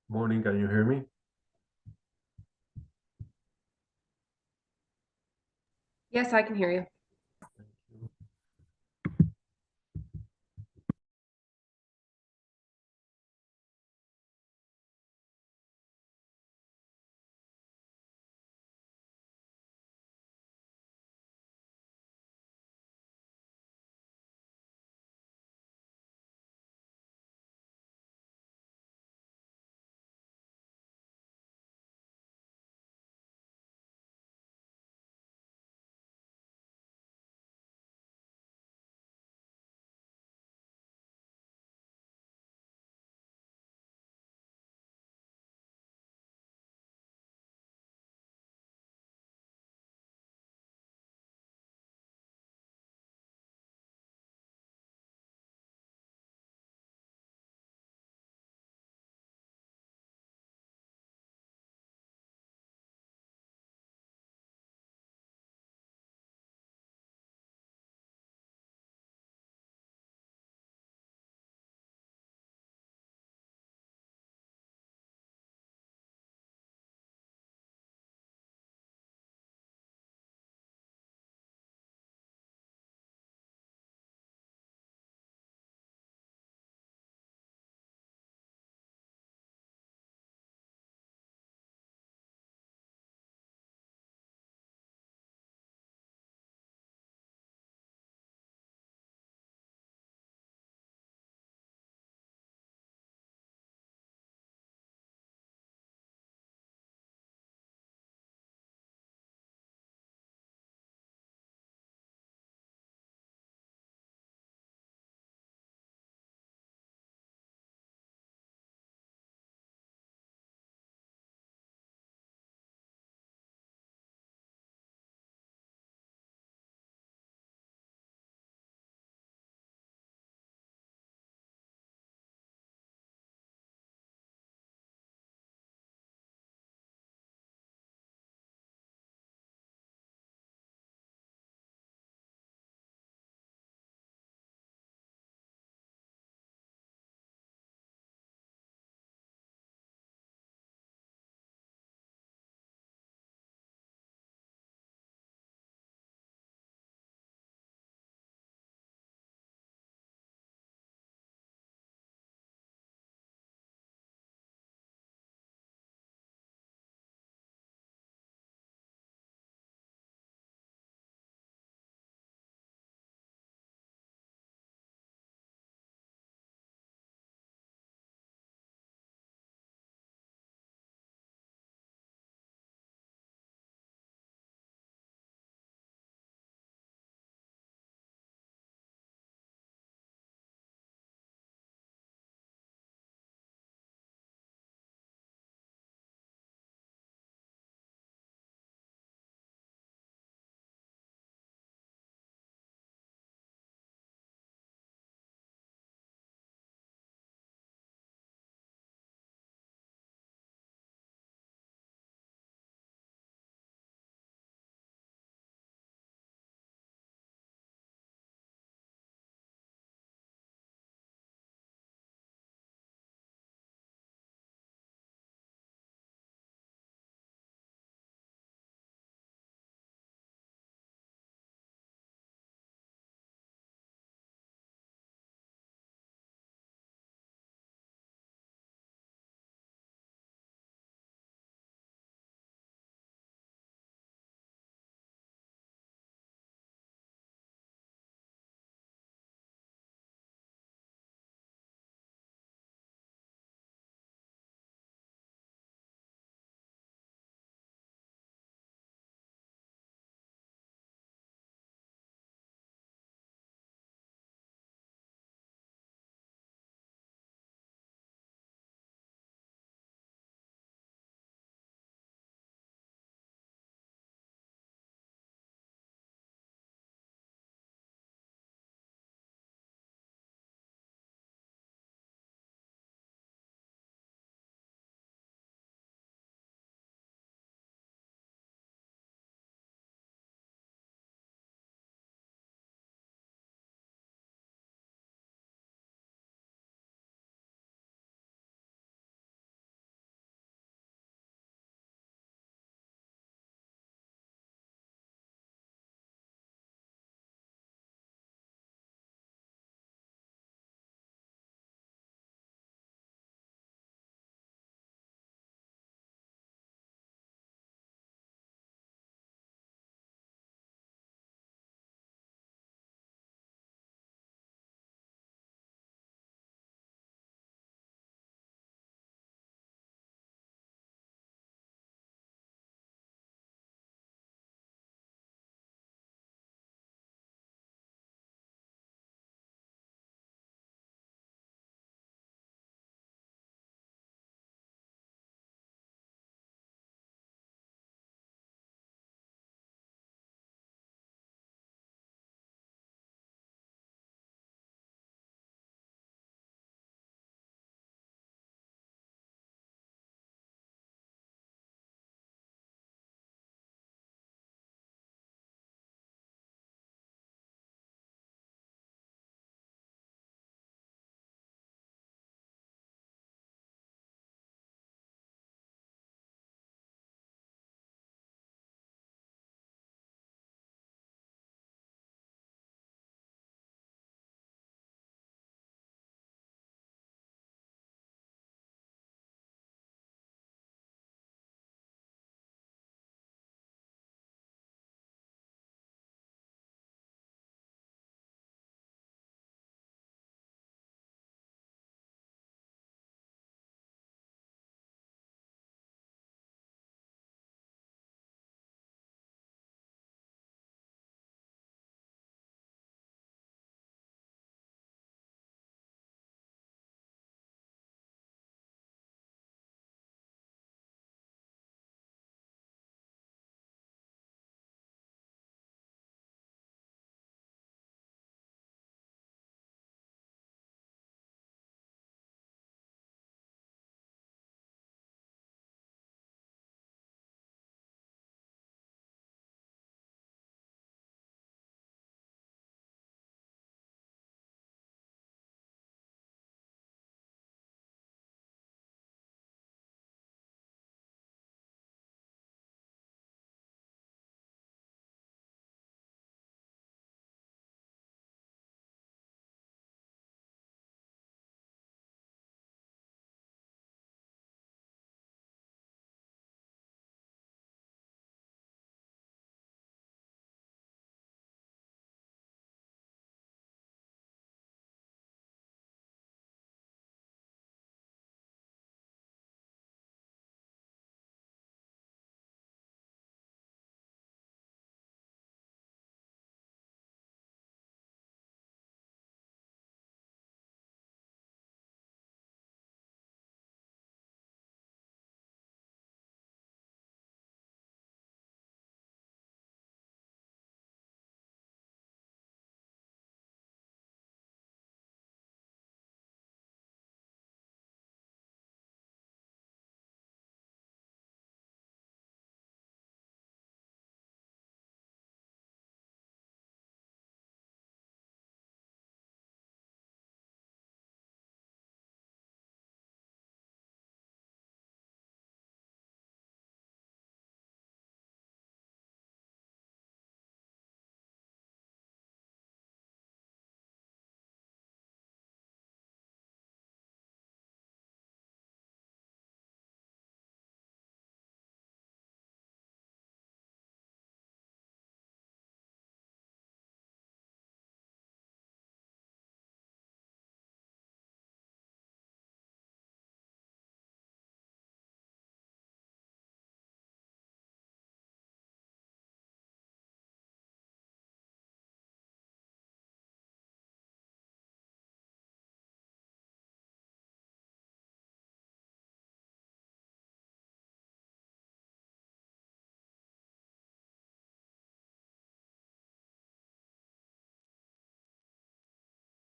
Morning, can you hear me? Yes, I can hear you.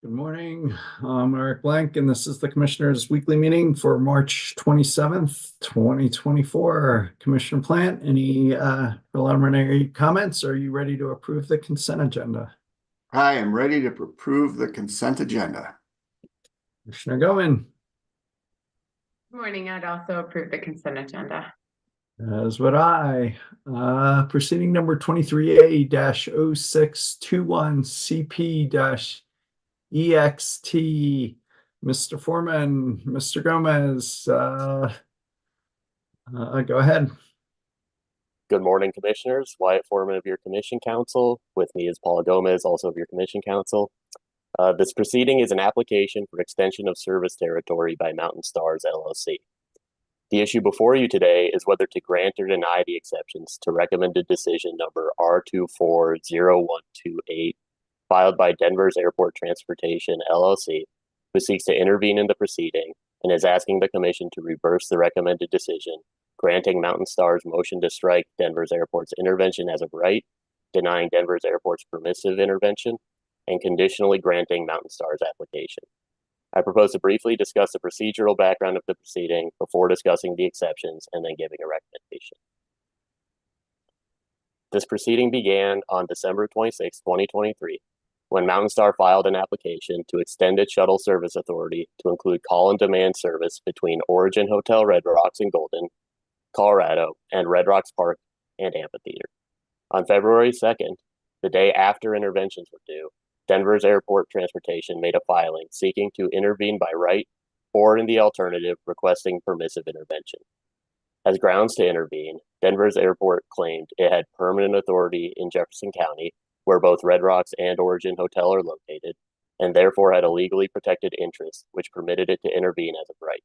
Good morning. I'm Eric Blank, and this is the Commissioners' Weekly Meeting for March 27th, 2024. Commissioner Plant, any preliminary comments? Are you ready to approve the consent agenda? I am ready to approve the consent agenda. Commissioner Goen, Good morning. I'd also approve the consent agenda. as would I. Proceeding number 23A-0621 CP-EXT. Mr. Foreman, Mr. Gomez, go ahead. Good morning, Commissioners. Wyatt Foreman of your Commission Council. With me is Paula Gomez, also of your Commission Council. This proceeding is an application for extension of service territory by Mountain Stars LLC. The issue before you today is whether to grant or deny the exceptions to recommended decision number R240128, filed by Denver's Airport Transportation LLC, who seeks to intervene in the proceeding and is asking the Commission to reverse the recommended decision, granting Mountain Star's motion to strike Denver's Airport's intervention as of right, denying Denver's Airport's permissive intervention, and conditionally granting Mountain Star's application. I propose to briefly discuss the procedural background of the proceeding before discussing the exceptions and then giving a recommendation. This proceeding began on December 26, 2023, when Mountain Star filed an application to extend its shuttle service authority to include call and demand service between Origin Hotel Red Rocks in Golden, Colorado, and Red Rocks Park and Amphitheater. On February 2nd, the day after interventions were due, Denver's Airport Transportation made a filing seeking to intervene by right or, in the alternative, requesting permissive intervention. As grounds to intervene, Denver's Airport claimed it had permanent authority in Jefferson County, where both Red Rocks and Origin Hotel are located, and therefore had a legally protected interest which permitted it to intervene as of right.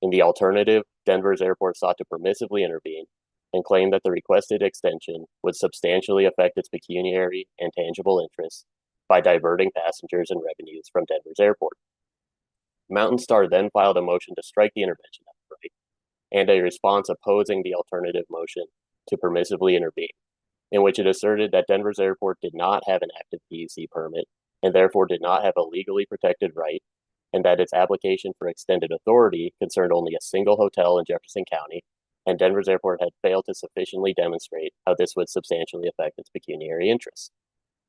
In the alternative, Denver's Airport sought to permissively intervene and claimed that the requested extension would substantially affect its pecuniary and tangible interests by diverting passengers and revenues from Denver's airport. Mountain Star then filed a motion to strike the intervention as of right and a response opposing the alternative motion to permissively intervene, in which it asserted that Denver's airport did not have an active PUC permit and therefore did not have a legally protected right, and that its application for extended authority concerned only a single hotel in Jefferson County, and Denver's airport had failed to sufficiently demonstrate how this would substantially affect its pecuniary interests.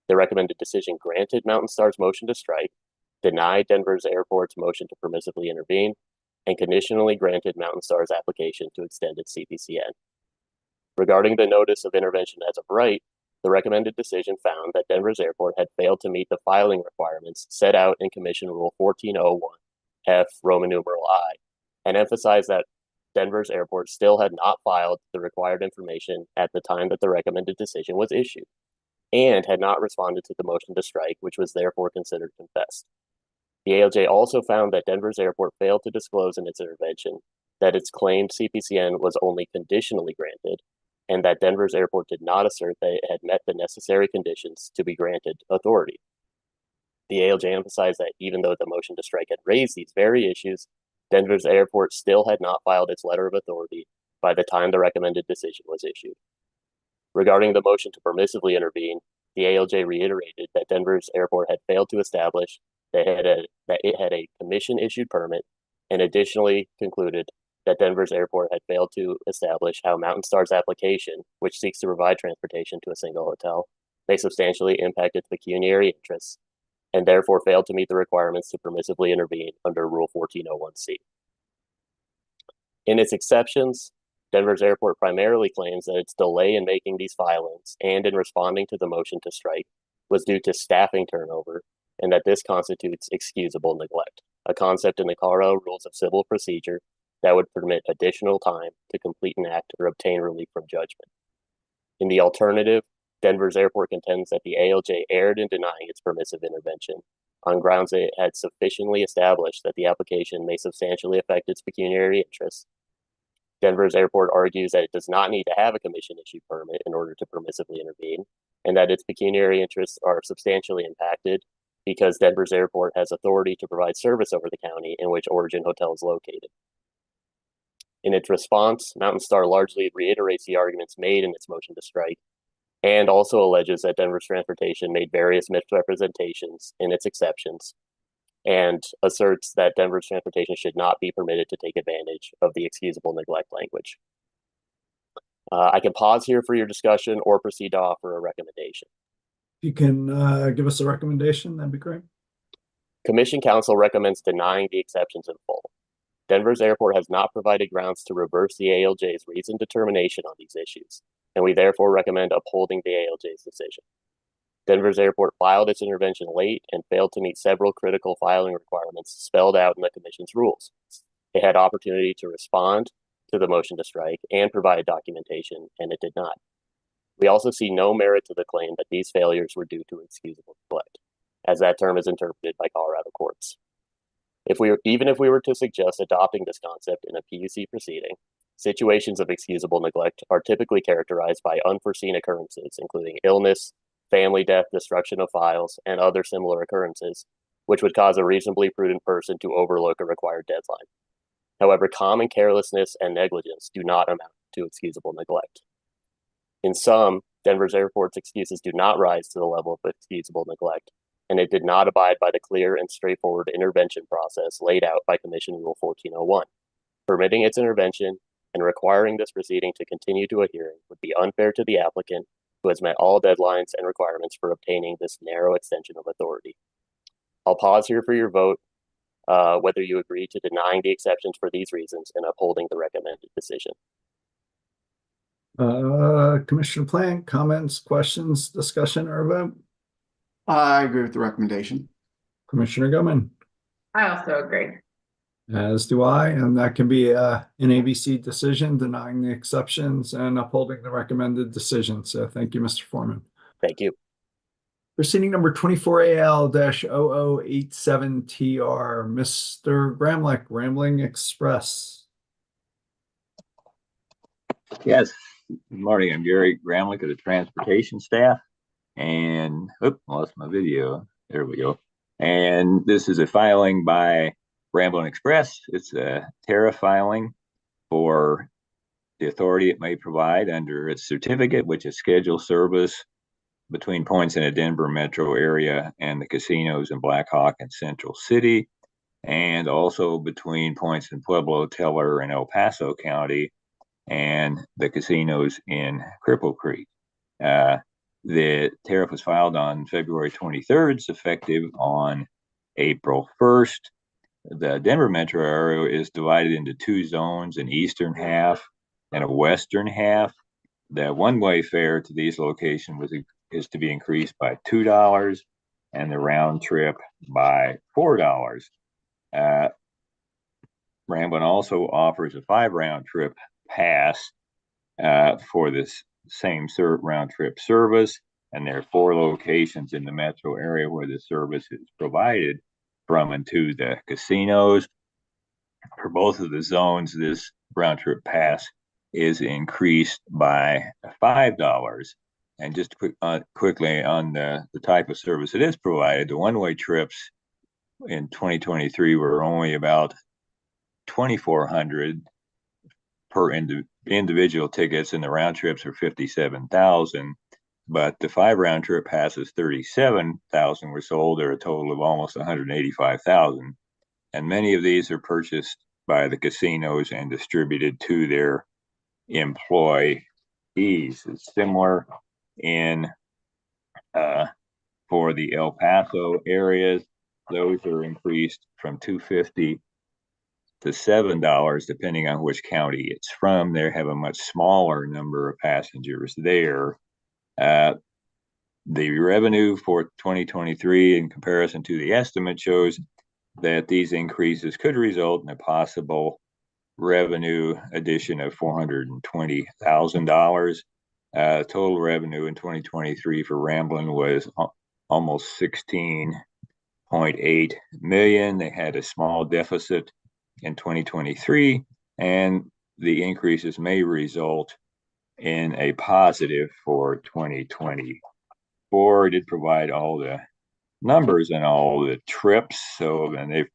The recommended decision granted Mountain Star's motion to strike, denied Denver's airport's motion to permissively intervene, and conditionally granted Mountain Star's application to extend its CPCN. Regarding the notice of intervention as of right, the recommended decision found that Denver's airport had failed to meet the filing requirements set out in Commission Rule 1401 F Roman numeral I, and emphasized that Denver's airport still had not filed the required information at the time that the recommended decision was issued, and had not responded to the motion to strike, which was therefore considered confessed. The ALJ also found that Denver's airport failed to disclose in its intervention that its claimed CPCN was only conditionally granted, and that Denver's airport did not assert that it had met the necessary conditions to be granted authority. The ALJ emphasized that even though the motion to strike had raised these very issues, Denver's airport still had not filed its letter of authority by the time the recommended decision was issued. Regarding the motion to permissively intervene, the ALJ reiterated that Denver's airport had failed to establish that it had a commission-issued permit, and additionally concluded that Denver's airport had failed to establish how Mountain Star's application, which seeks to provide transportation to a single hotel, may substantially impact its pecuniary interests, and therefore failed to meet the requirements to permissively intervene under Rule 1401C. In its exceptions, Denver's airport primarily claims that its delay in making these filings and in responding to the motion to strike was due to staffing turnover, and that this constitutes excusable neglect, a concept in the Colorado Rules of Civil Procedure that would permit additional time to complete an act or obtain relief from judgment. In the alternative, Denver's airport contends that the ALJ erred in denying its permissive intervention on grounds that it had sufficiently established that the application may substantially affect its pecuniary interests. Denver's airport argues that it does not need to have a commission-issued permit in order to permissively intervene, and that its pecuniary interests are substantially impacted because Denver's airport has authority to provide service over the county in which Origin Hotel is located. In its response, Mountain Star largely reiterates the arguments made in its motion to strike, and also alleges that Denver's transportation made various misrepresentations in its exceptions and asserts that Denver's transportation should not be permitted to take advantage of the excusable neglect language. I can pause here for your discussion or proceed to offer a recommendation. If you can give us a recommendation, that'd be great. Commission Council recommends denying the exceptions in full. Denver's airport has not provided grounds to reverse the ALJ's reasoned determination on these issues, and we therefore recommend upholding the ALJ's decision. Denver's airport filed its intervention late and failed to meet several critical filing requirements spelled out in the Commission's rules. It had opportunity to respond to the motion to strike and provide documentation, and it did not. We also see no merit to the claim that these failures were due to excusable neglect, as that term is interpreted by Colorado courts. Even if we were to suggest adopting this concept in a PUC proceeding, situations of excusable neglect are typically characterized by unforeseen occurrences, including illness, family death, destruction of files, and other similar occurrences, which would cause a reasonably prudent person to overlook a required deadline. However, common carelessness and negligence do not amount to excusable neglect. In sum, Denver's airport's excuses do not rise to the level of excusable neglect, and it did not abide by the clear and straightforward intervention process laid out by Commission Rule 1401. Permitting its intervention and requiring this proceeding to continue to a hearing would be unfair to the applicant, who has met all deadlines and requirements for obtaining this narrow extension of authority. I'll pause here for your vote, whether you agree to denying the exceptions for these reasons and upholding the recommended decision. Commissioner Plant, comments, questions, discussion, or vote? I agree with the recommendation. Commissioner Gilman, I also agree. as do I, and that can be an ABC decision, denying the exceptions and upholding the recommended decision. So thank you, Mr. Foreman. Thank you. Proceeding number 24AL-0087TR, Mr. Gramlich, Rambling Express. Yes, good morning. I'm Gary Gramlich of the transportation staff. And lost my video. There we go. And this is a filing by Ramblin' Express. It's a tariff filing for the authority it may provide under its certificate, which is scheduled service between points in the Denver metro area and the casinos in Black Hawk and Central City, and also between points in Pueblo, Teller, and El Paso County, and the casinos in Cripple Creek. The tariff was filed on February 23rd. It's effective on April 1st. The Denver metro area is divided into two zones, an eastern half and a western half. The one-way fare to these locations is to be increased by $2 and the round trip by $4. Ramblin' also offers a 5 round trip pass for this same round trip service, and there are 4 locations in the metro area where the service is provided from and to the casinos. For both of the zones, this round trip pass is increased by $5. And just quickly on the type of service it is provided, the one-way trips in 2023 were only about $2,400 per individual tickets, and the round trips are $57,000. But the 5 round trip passes, $37,000 were sold, or a total of almost $185,000. And many of these are purchased by the casinos and distributed to their employees. It's similar in for the El Paso areas. Those are increased from $250 to $7, depending on which county it's from. They have a much smaller number of passengers there. The revenue for 2023 in comparison to the estimate shows that these increases could result in a possible revenue addition of $420,000. Total revenue in 2023 for Ramblin' was almost $16.8 million. They had a small deficit in 2023, and the increases may result in a positive for 2024. It did provide all the numbers and all the trips. And they've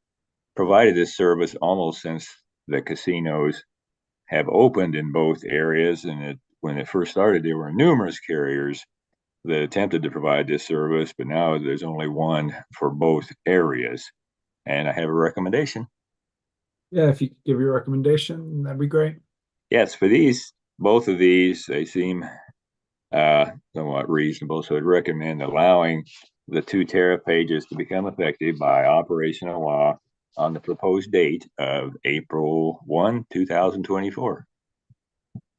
provided this service almost since the casinos have opened in both areas. And when it first started, there were numerous carriers that attempted to provide this service, but now there's only one for both areas. and I have a recommendation. Yeah, if you could give your recommendation, that'd be great. Yes, for both of these, they seem somewhat reasonable. So I'd recommend allowing the two tariff pages to become effective by operational law on the proposed date of April 1, 2024.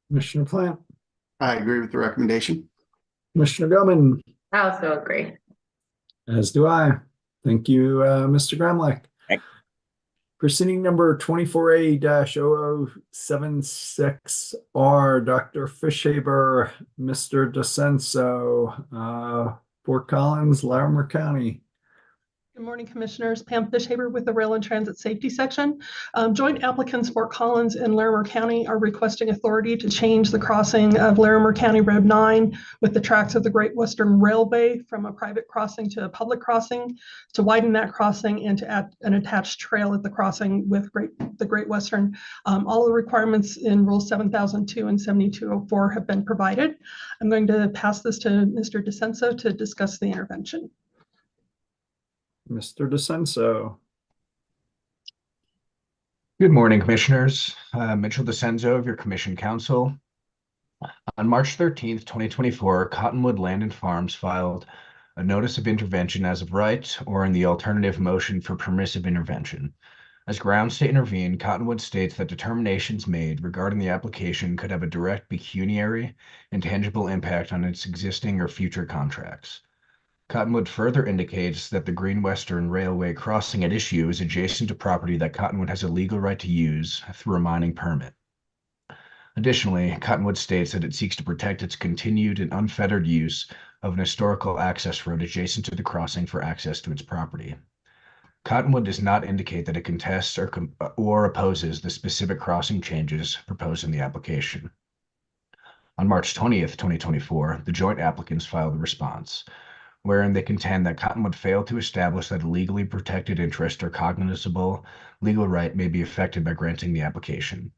Commissioner Plant, I agree with the recommendation. Commissioner Gilman, I also agree. as do I. Thank you, Mr. Gramlich. Thank- Proceeding number 24A-0076R, Dr. Fishaber, Mr. DeCenso, Fort Collins, Larimer County. Good morning, Commissioners. Pam Fishaber with the Rail and Transit Safety Section. Joint applicants Fort Collins and Larimer County are requesting authority to change the crossing of Larimer County Road 9 with the tracks of the Great Western Railway from a private crossing to a public crossing, to widen that crossing and to add an attached trail at the crossing with the Great Western. All the requirements in Rule 7002 and 7204 have been provided. I'm going to pass this to Mr. DeCenso to discuss the intervention. Mr. DeCenso. Good morning, Commissioners. Mitchell DeCenso of your Commission Council. On March 13th, 2024, Cottonwood Land and Farms filed a notice of intervention as of right or in the alternative motion for permissive intervention. As grounds to intervene, Cottonwood states that determinations made regarding the application could have a direct pecuniary and tangible impact on its existing or future contracts. Cottonwood further indicates that the Green Western Railway crossing at issue is adjacent to property that Cottonwood has a legal right to use through a mining permit. Additionally, Cottonwood states that it seeks to protect its continued and unfettered use of an historical access road adjacent to the crossing for access to its property. Cottonwood does not indicate that it contests or opposes the specific crossing changes proposed in the application. On March 20th, 2024, the joint applicants filed a response, wherein they contend that Cottonwood failed to establish that a legally protected interest or cognizable legal right may be affected by granting the application.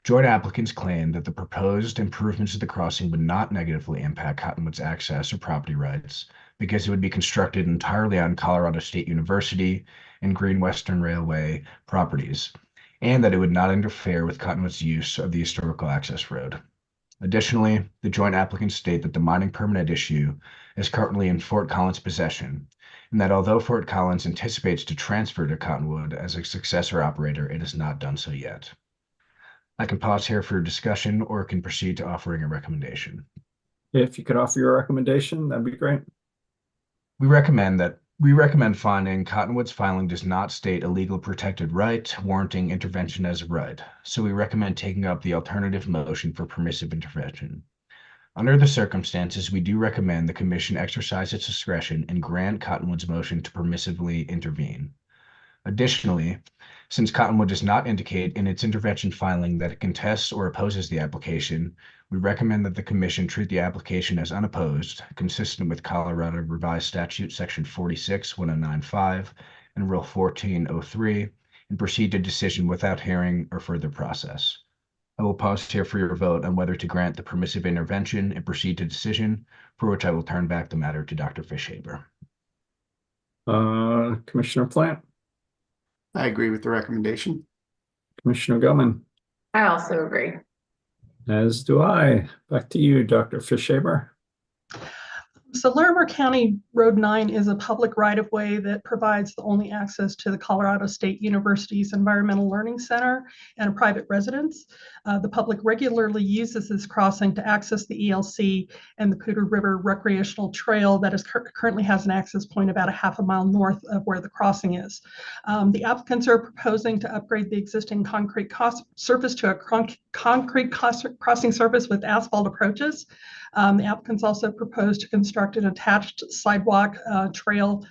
Joint applicants claim that the proposed improvements to the crossing would not negatively impact Cottonwood's access or property rights because it would be constructed entirely on Colorado State University and Green Western Railway properties, and that it would not interfere with Cottonwood's use of the historical access road. Additionally, the joint applicants state that the mining permit at issue is currently in Fort Collins' possession, and that although Fort Collins anticipates to transfer to Cottonwood as a successor operator, it has not done so yet. I can pause here for discussion or can proceed to offering a recommendation. If you could offer your recommendation, that'd be great. We recommend finding Cottonwood's filing does not state a legal protected right warranting intervention as a right, so we recommend taking up the alternative motion for permissive intervention. Under the circumstances, we do recommend the Commission exercise its discretion and grant Cottonwood's motion to permissively intervene. Additionally, since Cottonwood does not indicate in its intervention filing that it contests or opposes the application, we recommend that the Commission treat the application as unopposed, consistent with Colorado Revised Statute Section 46-1095 and Rule 1403, and proceed to decision without hearing or further process. I will pause here for your vote on whether to grant the permissive intervention and proceed to decision, for which I will turn back the matter to Dr. Fishaber. Commissioner Plant, I agree with the recommendation. Commissioner Gilman, I also agree. as do I. Back to you, Dr. Fishaber. So Larimer County Road 9 is a public right-of-way that provides the only access to the Colorado State University's Environmental Learning Center and a private residence. The public regularly uses this crossing to access the ELC and the Poudre River Recreational Trail that currently has an access point about a half a mile north of where the crossing is. The applicants are proposing to upgrade the existing concrete surface to a concrete crossing surface with asphalt approaches. The applicants also propose to construct an attached sidewalk trail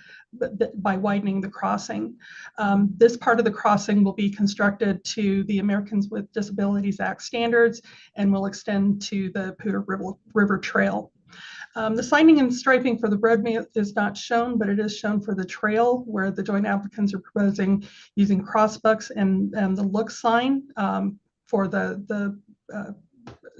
by widening the crossing. This part of the crossing will be constructed to the Americans with Disabilities Act standards and will extend to the Poudre River Trail. The signing and striping for the road is not shown, but it is shown for the trail, where the joint applicants are proposing using crossbucks and the look sign for the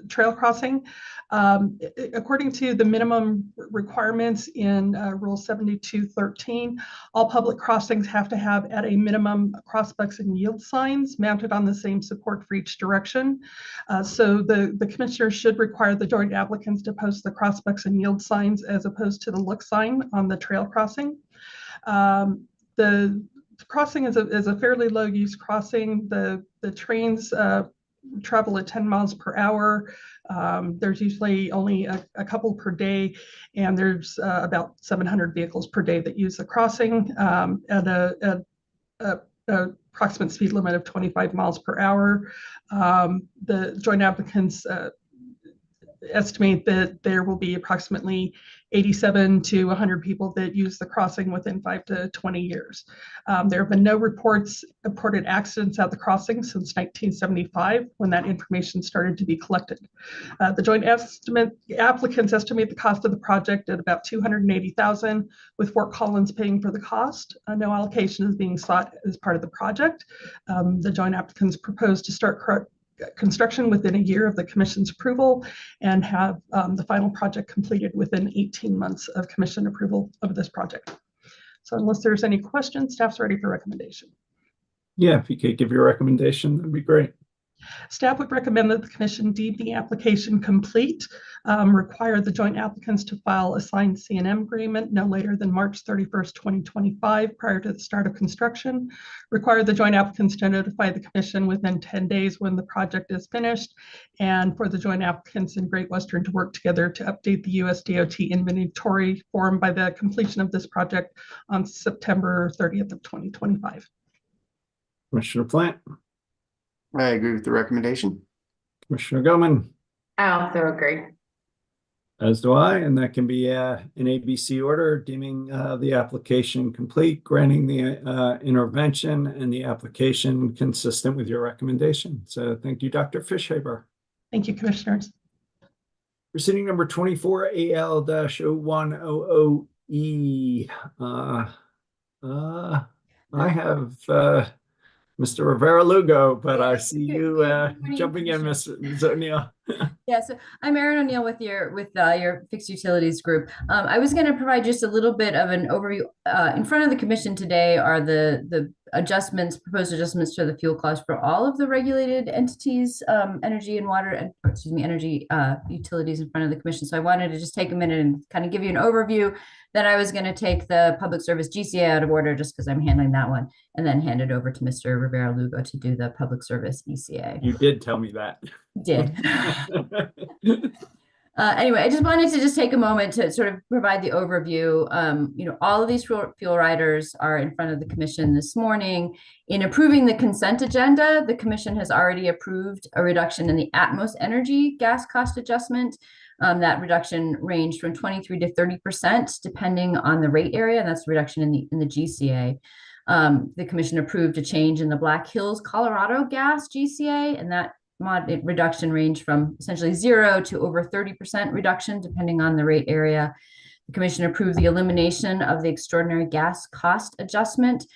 trail crossing. According to the minimum requirements in Rule 7213, all public crossings have to have at a minimum crossbucks and yield signs mounted on the same support for each direction. So the commissioner should require the joint applicants to post the crossbucks and yield signs as opposed to the look sign on the trail crossing. The crossing is a fairly low use crossing. The trains travel at 10 miles per hour. There's usually only a couple per day, and there's about 700 vehicles per day that use the crossing at a approximate speed limit of 25 miles per hour. The joint applicants estimate that there will be approximately 87 to 100 people that use the crossing within 5 to 20 years. There have been no reported accidents at the crossing since 1975, when that information started to be collected. The joint applicants estimate the cost of the project at about $280,000, with Fort Collins paying for the cost. No allocation is being sought as part of the project. The joint applicants propose to start construction within a year of the commission's approval and have the final project completed within 18 months of commission approval of this project. So unless there's any questions, staff's ready for recommendation. Yeah, if you could give your recommendation, that'd be great. Staff would recommend that the commission deem the application complete, require the joint applicants to file a signed C&M agreement no later than March 31st, 2025, prior to the start of construction, require the joint applicants to notify the commission within 10 days when the project is finished, and for the joint applicants in Great Western to work together to update the USDOT inventory form by the completion of this project on September 30th of 2025. Commissioner Plant, I agree with the recommendation. Commissioner Goman, I also agree. as do I, and that can be in ABC order, deeming the application complete, granting the intervention and the application consistent with your recommendation. So thank you, Dr. Fischhaber. Thank you, commissioners. Proceeding number 24 AL-0100E. I have Mr. Rivera Lugo, but I see you jumping in, Ms. O'Neill. Yeah, so I'm Erin O'Neill with your fixed utilities group. I was going to provide just a little bit of an overview. In front of the commission today are the proposed adjustments to the fuel cost for all of the regulated entities, energy and water, energy utilities in front of the commission. So I wanted to just take a minute and kind of give you an overview. Then I was going to take the public service GCA out of order just because I'm handling that one, and then hand it over to Mr. Rivera Lugo to do the public service ECA. You did tell me that. Did. Anyway, I just wanted to take a moment to sort of provide the overview. All of these fuel riders are in front of the commission this morning. In approving the consent agenda, the commission has already approved a reduction in the Atmos Energy gas cost adjustment. That reduction ranged from 23 to 30%, depending on the rate area, and that's a reduction in the GCA. The commission approved a change in the Black Hills, Colorado gas GCA, and that reduction ranged from essentially 0 to over 30% reduction, depending on the rate area. The commission approved the elimination of the extraordinary gas cost adjustment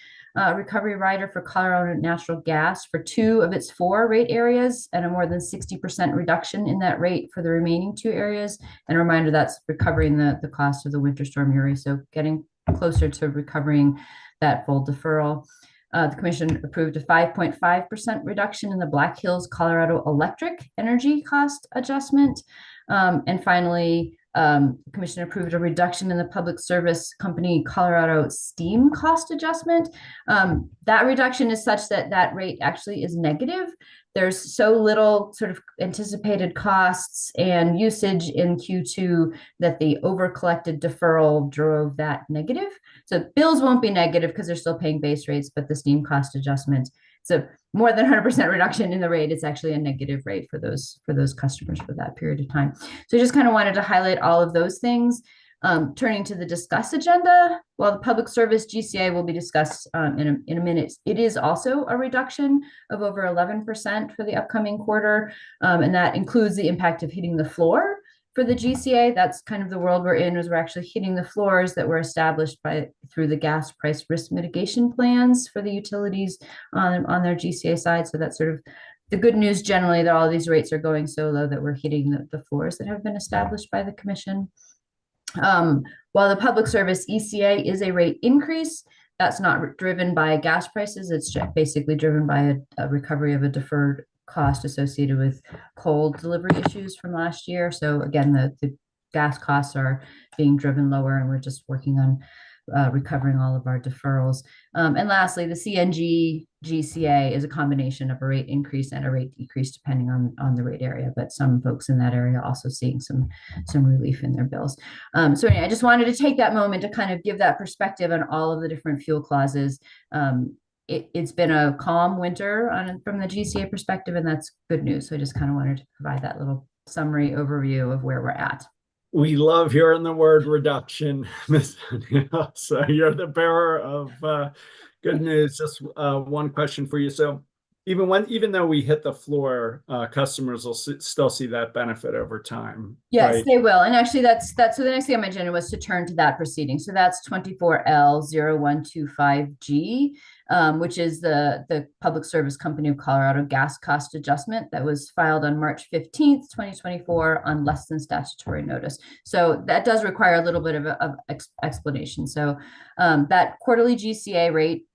recovery rider for Colorado natural gas for 2 of its 4 rate areas, and a more than 60% reduction in that rate for the remaining 2 areas. And a reminder, that's recovering the cost of the winter storm Uri, so getting closer to recovering that full deferral. The commission approved a 5.5% reduction in the Black Hills, Colorado electric energy cost adjustment. And finally, the commission approved a reduction in the public service company Colorado steam cost adjustment. That reduction is such that rate actually is negative. There's so little sort of anticipated costs and usage in Q2 that the over-collected deferral drove that negative. So bills won't be negative because they're still paying base rates, but the steam cost adjustment, so more than 100% reduction in the rate, it's actually a negative rate for those customers for that period of time. So I just kind of wanted to highlight all of those things. Turning to the discuss agenda, while the public service GCA will be discussed in a minute, it is also a reduction of over 11% for the upcoming quarter, and that includes the impact of hitting the floor for the GCA. That's kind of the world we're in, is we're actually hitting the floors that were established through the gas price risk mitigation plans for the utilities on their GCA side. So that sort of the good news generally that all of these rates are going so low that we're hitting the floors that have been established by the commission. While the public service ECA is a rate increase, that's not driven by gas prices. It's basically driven by a recovery of a deferred cost associated with coal delivery issues from last year. So again, the gas costs are being driven lower, and we're just working on recovering all of our deferrals. And lastly, the CNG GCA is a combination of a rate increase and a rate decrease depending on the rate area, but some folks in that area also seeing some relief in their bills. So anyway, I just wanted to take that moment to kind of give that perspective on all of the different fuel clauses. It's been a calm winter from the GCA perspective, and that's good news. So I just kind of wanted to provide that little summary overview of where we're at. We love hearing the word reduction, Ms. Danielle. So you're the bearer of good news. Just one question for you. So even though we hit the floor, customers will still see that benefit over time. Yes, right? they will. And actually that's so the next thing on my agenda was to turn to that proceeding. So that's 24L0125G, which is the Public Service Company of Colorado gas cost adjustment that was filed on March 15th, 2024 on less than statutory notice. So that does require a little bit of explanation. So that quarterly GCA rate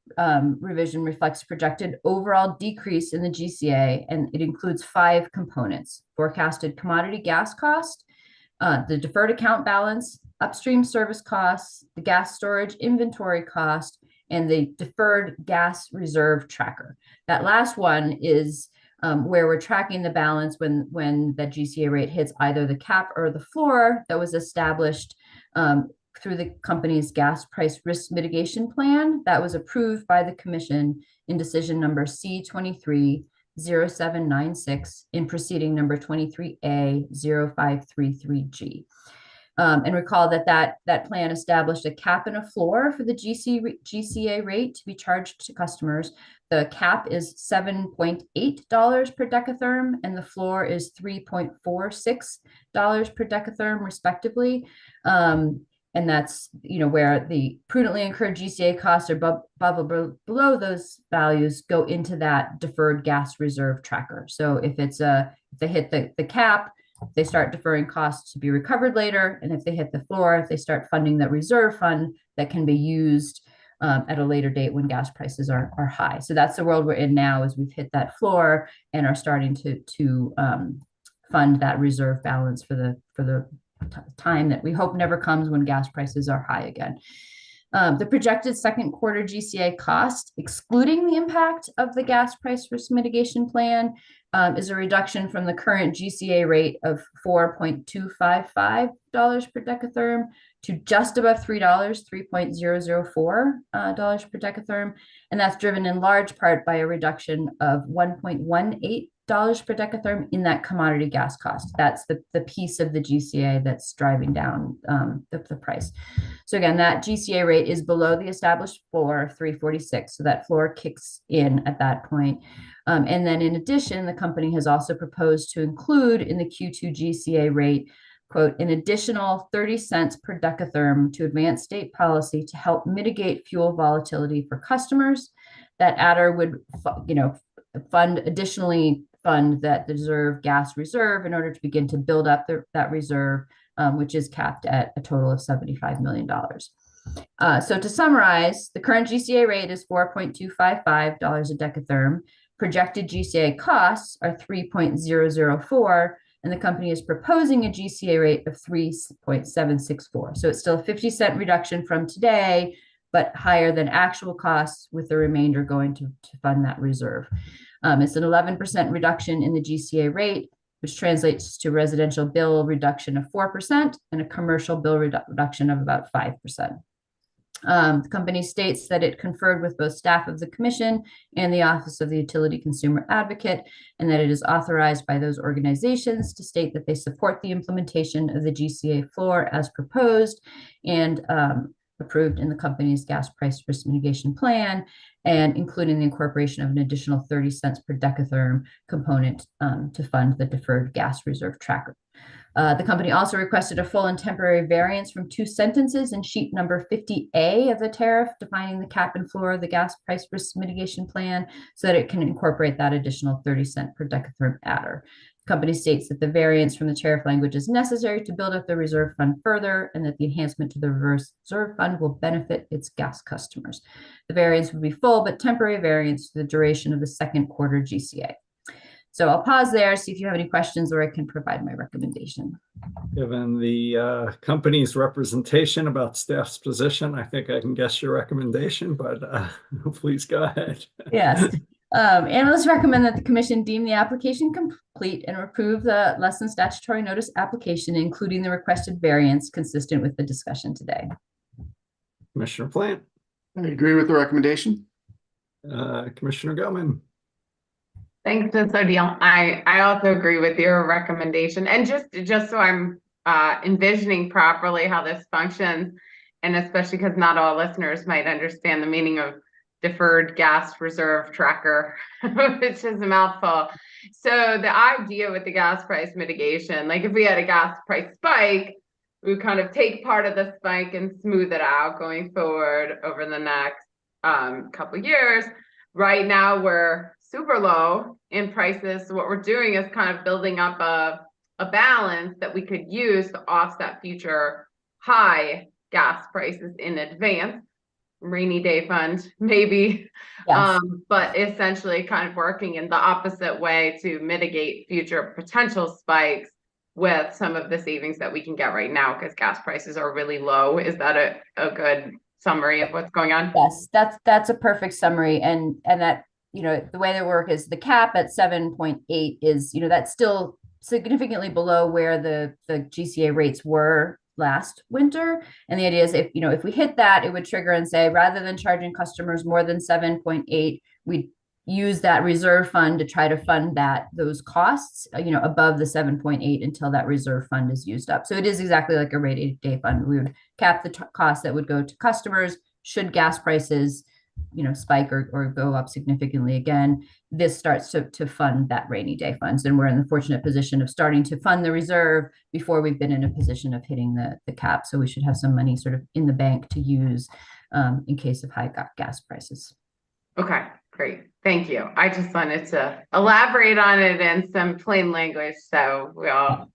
revision reflects projected overall decrease in the GCA, and it includes 5 components: forecasted commodity gas cost, the deferred account balance, upstream service costs, the gas storage inventory cost, and the deferred gas reserve tracker. That last one is where we're tracking the balance when the GCA rate hits either the cap or the floor that was established through the company's gas price risk mitigation plan that was approved by the commission in decision number C230796 in proceeding number 23A0533G. And recall that plan established a cap and a floor for the GCA rate to be charged to customers. The cap is $7.8 per decatherm, and the floor is $3.46 per decatherm, respectively. And that's, where the prudently incurred GCA costs are above or below those values go into that deferred gas reserve tracker. So if they hit the cap, they start deferring costs to be recovered later. And if they hit the floor, if they start funding the reserve fund that can be used at a later date when gas prices are high. So that's the world we're in now, as we've hit that floor and are starting to fund that reserve balance for the time that we hope never comes when gas prices are high again. The projected second quarter GCA cost, excluding the impact of the gas price risk mitigation plan, is a reduction from the current GCA rate of $4.255 per decatherm to just above $3, $3.004 per decatherm. And that's driven in large part by a reduction of $1.18 per decatherm in that commodity gas cost. That's the piece of the GCA that's driving down the price. So again, that GCA rate is below the established floor of 346. So that floor kicks in at that point. And then in addition, the company has also proposed to include in the Q2 GCA rate, quote, an additional 30 cents per decatherm to advance state policy to help mitigate fuel volatility for customers. That adder would, additionally fund that reserve gas reserve in order to begin to build up that reserve, which is capped at a total of $75 million. So to summarize, the current GCA rate is $4.255 a decatherm. Projected GCA costs are $3.004, and the company is proposing a GCA rate of $3.764. So it's still a 50-cent reduction from today, but higher than actual costs, with the remainder going to fund that reserve. It's an 11% reduction in the GCA rate, which translates to residential bill reduction of 4% and a commercial bill reduction of about 5%. The company states that it conferred with both staff of the commission and the Office of the Utility Consumer Advocate, and that it is authorized by those organizations to state that they support the implementation of the GCA floor as proposed and approved in the company's gas price risk mitigation plan, and including the incorporation of an additional 30 cents per decatherm component to fund the deferred gas reserve tracker. The company also requested a full and temporary variance from 2 sentences in sheet number 50A of the tariff, defining the cap and floor of the gas price risk mitigation plan so that it can incorporate that additional 30-cent per decatherm adder. The company states that the variance from the tariff language is necessary to build up the reserve fund further, and that the enhancement to the reserve fund will benefit its gas customers. The variance would be full but temporary variance for the duration of the second quarter GCA. So I'll pause there, see if you have any questions, or I can provide my recommendation. Given the company's representation about staff's position, I think I can guess your recommendation, but please go ahead. Yes. Analysts recommend that the commission deem the application complete and approve the less than statutory notice application, including the requested variance consistent with the discussion today. Commissioner Plant. I agree with the recommendation. Commissioner Goman. Thanks, Ms. O'Deal. I also agree with your recommendation. And just so I'm envisioning properly how this functions, and especially because not all listeners might understand the meaning of deferred gas reserve tracker, which is a mouthful. So the idea with the gas price mitigation, like if we had a gas price spike, we would kind of take part of the spike and smooth it out going forward over the next couple of years. Right now, we're super low in prices. So what we're doing is kind of building up a balance that we could use to offset future high gas prices in advance. Rainy day fund, maybe, Yes. but essentially kind of working in the opposite way to mitigate future potential spikes with some of the savings that we can get right now because gas prices are really low. Is that a good summary of what's going on? Yes, that's a perfect summary. And that, the way they work is the cap at 7.8 is, that's still significantly below where the GCA rates were last winter. And the idea is if we hit that, it would trigger and say, rather than charging customers more than 7.8, we use that reserve fund to try to fund those costs, above the 7.8 until that reserve fund is used up. So it is exactly like a rainy day fund. We would cap the costs that would go to customers should gas prices, spike or go up significantly again. This starts to fund that rainy day funds. And we're in the fortunate position of starting to fund the reserve before we've been in a position of hitting the cap. So we should have some money sort of in the bank to use in case of high gas prices. Okay, great. Thank you. I just wanted to elaborate on it in some plain language so we all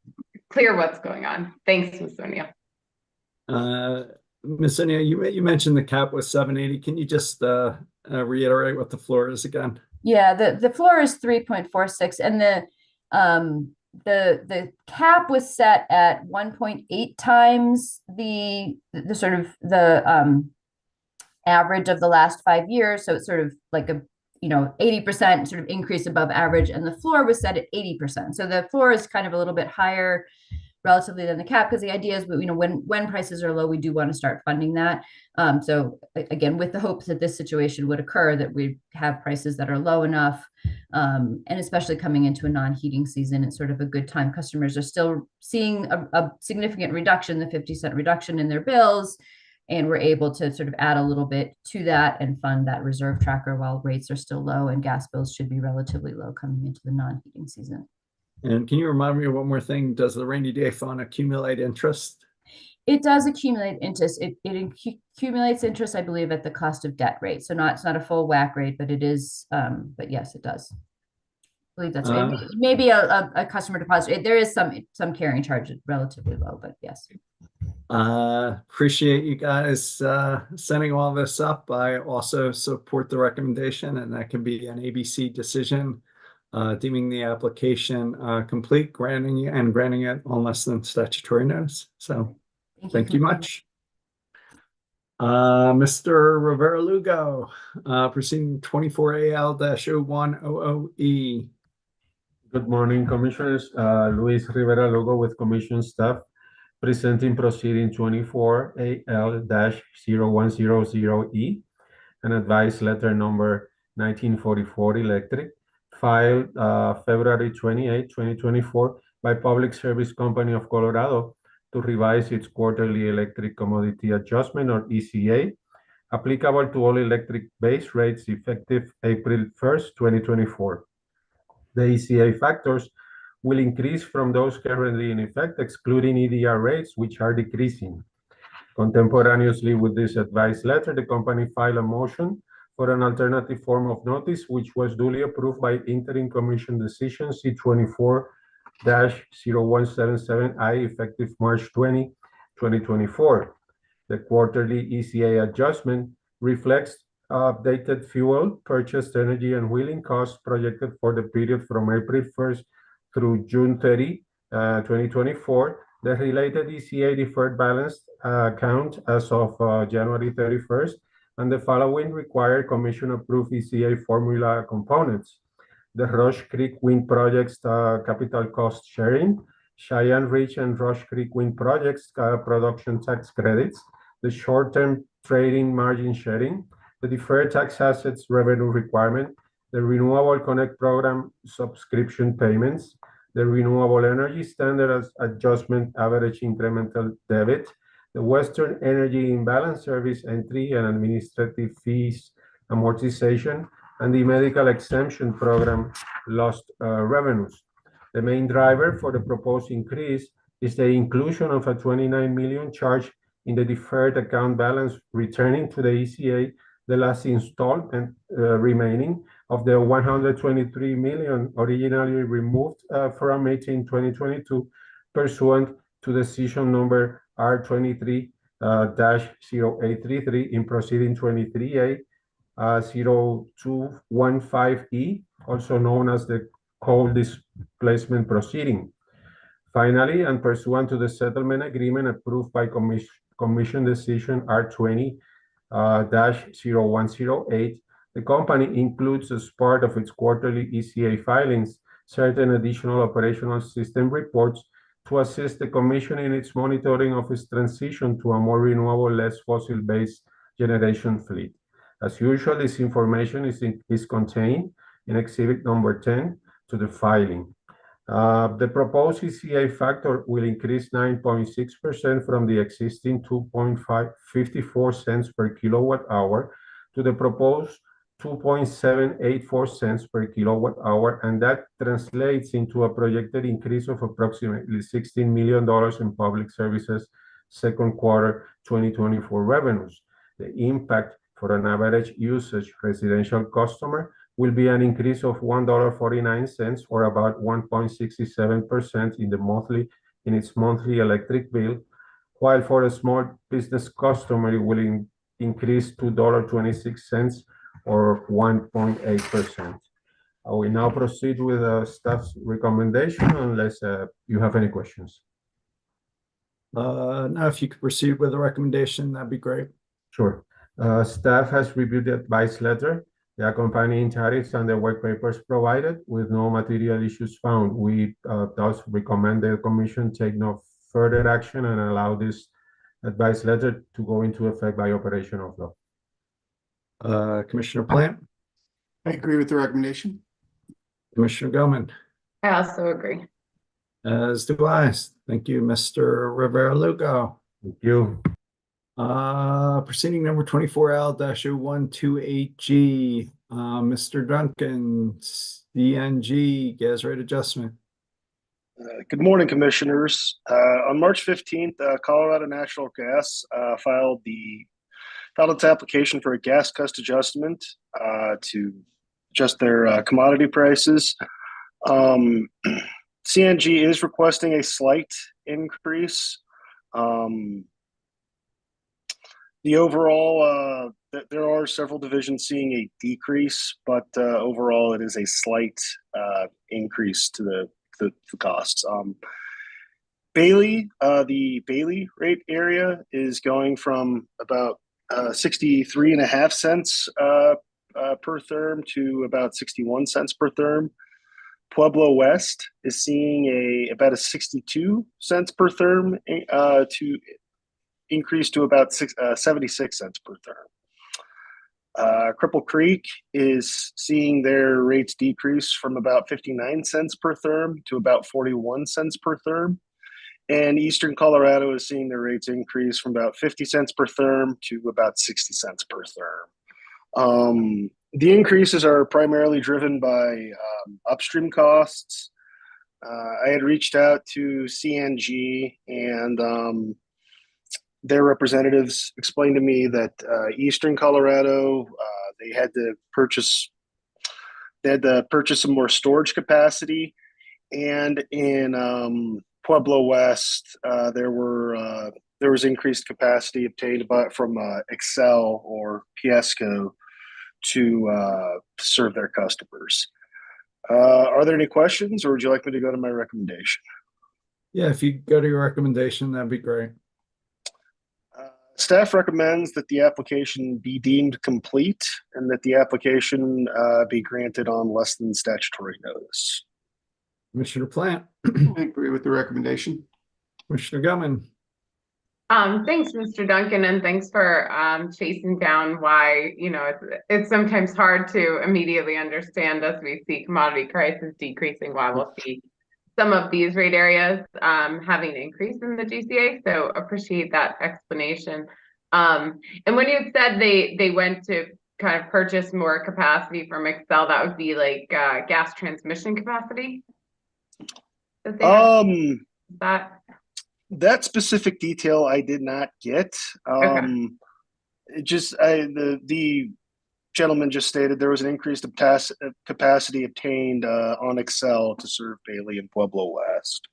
clear what's going on. Thanks, Ms. O'Neill. Ms. O'Neill, you mentioned the cap was 780. Can you just reiterate what the floor is again? Yeah, the floor is 3.46, and the cap was set at 1.8 times the sort of the average of the last 5 years. So it's sort of like a 80% sort of increase above average, and the floor was set at 80%. So the floor is kind of a little bit higher relatively than the cap, because the idea is, when prices are low, we do want to start funding that. So again, with the hopes that this situation would occur, that we have prices that are low enough, and especially coming into a non-heating season, it's sort of a good time. Customers are still seeing a significant reduction, the 50-cent reduction in their bills, and we're able to sort of add a little bit to that and fund that reserve tracker while rates are still low and gas bills should be relatively low coming into the non-heating season. And can you remind me of one more thing? Does the rainy day fund accumulate interest? It does accumulate interest. It accumulates interest, I believe, at the cost of debt rate. So it's not a full whack rate, but it is. But yes, it does. I believe that's right. Maybe a customer deposit. There is some carrying charge, relatively low, but yes. Appreciate you guys setting all this up. I also support the recommendation, and that can be an ABC decision. Deeming the application complete, granting it on less than statutory notice. So thank you much. Mr. Rivera Lugo, proceeding 24AL-0100E. Good morning, Commissioners. Luis Rivera Lugo with Commission staff, presenting proceeding 24AL-0100E, an advice letter number 1944 electric, filed February 28, 2024 by Public Service Company of Colorado to revise its quarterly electric commodity adjustment, or ECA, applicable to all electric base rates effective April 1st, 2024. The ECA factors will increase from those currently in effect, excluding EDR rates, which are decreasing. Contemporaneously with this advice letter, the company filed a motion for an alternative form of notice, which was duly approved by Interim Commission Decision C24-0177I, effective March 20, 2024. The quarterly ECA adjustment reflects updated fuel, purchased energy, and wheeling costs projected for the period from April 1st through June 30, 2024. The related ECA deferred balance account as of January 31st, and the following required commission-approved ECA formula components: the Rush Creek Wind Project's capital cost sharing, Cheyenne Ridge and Rush Creek Wind Project's production tax credits, the short-term trading margin sharing, the deferred tax assets revenue requirement, the Renewable Connect program subscription payments, the Renewable Energy Standard Adjustment average incremental debit, the Western Energy Imbalance Service entry and administrative fees amortization, and the medical exemption program lost revenues. The main driver for the proposed increase is the inclusion of a $29 million charge in the deferred account balance, returning to the ECA the last installment remaining of the $123 million originally removed from 2022 pursuant to decision number R23-0833 in proceeding 23A 0215E, also known as the coal displacement proceeding. Finally, and pursuant to the settlement agreement approved by Commission Decision R20-0108, the company includes as part of its quarterly ECA filings certain additional operational system reports to assist the Commission in its monitoring of its transition to a more renewable, less fossil-based generation fleet. As usual, this information is contained in Exhibit number 10 to the filing. The proposed ECA factor will increase 9.6% from the existing 2.54 cents per kilowatt hour to the proposed 2.784 cents per kilowatt hour, and that translates into a projected increase of approximately $16 million in public services second quarter 2024 revenues. The impact for an average usage residential customer will be an increase of $1.49 or about 1.67% in its monthly electric bill, while for a small business customer it will increase $2.26 or 1.8%. I will now proceed with staff's recommendation unless you have any questions. Now, if you could proceed with the recommendation, that'd be great. Sure. Staff has reviewed the advice letter, the accompanying tariffs, and the work papers provided with no material issues found. We thus recommend the Commission take no further action and allow this advice letter to go into effect by operation of law. Commissioner Plant? I agree with the recommendation. Commissioner Gilman? I also agree. As do I. Thank you, Mr. Rivera-Lugo. Thank you. Proceeding number 24L-0128G, Mr. Duncan, CNG gas rate adjustment. Good morning, Commissioners. On March 15th, Colorado Natural Gas filed its application for a gas cost adjustment to adjust their commodity prices. CNG is requesting a slight increase. The overall, there are several divisions seeing a decrease, but overall it is a slight increase to the costs. Bailey, the Bailey rate area is going from about 63.5 cents per therm to about 61 cents per therm. Pueblo West is seeing about a 62 cents per therm to increase to about 76 cents per therm. Cripple Creek is seeing their rates decrease from about 59 cents per therm to about 41 cents per therm. And Eastern Colorado is seeing their rates increase from about 50 cents per therm to about 60 cents per therm. The increases are primarily driven by upstream costs, I had reached out to CNG, and their representatives explained to me that Eastern Colorado, they had to purchase some more storage capacity, and in Pueblo West, there was increased capacity obtained from Excel or Piesco to serve their customers. Are there any questions, or would you like me to go to my recommendation? Yeah, if you go to your recommendation, that'd be great. Staff recommends that the application be deemed complete and that the application be granted on less than statutory notice. Commissioner Plant, I agree with the recommendation. Commissioner Gumman. Thanks, Mr. Duncan, and thanks for chasing down why, it's sometimes hard to immediately understand as we see commodity prices decreasing, why we'll see some of these rate areas having an increase in the GCA. So appreciate that explanation. And when you said they went to kind of purchase more capacity from Excel, that would be like gas transmission capacity? That specific detail I did not get. Okay. The gentleman just stated there was an increased capacity obtained on Excel to serve Bailey and Pueblo West.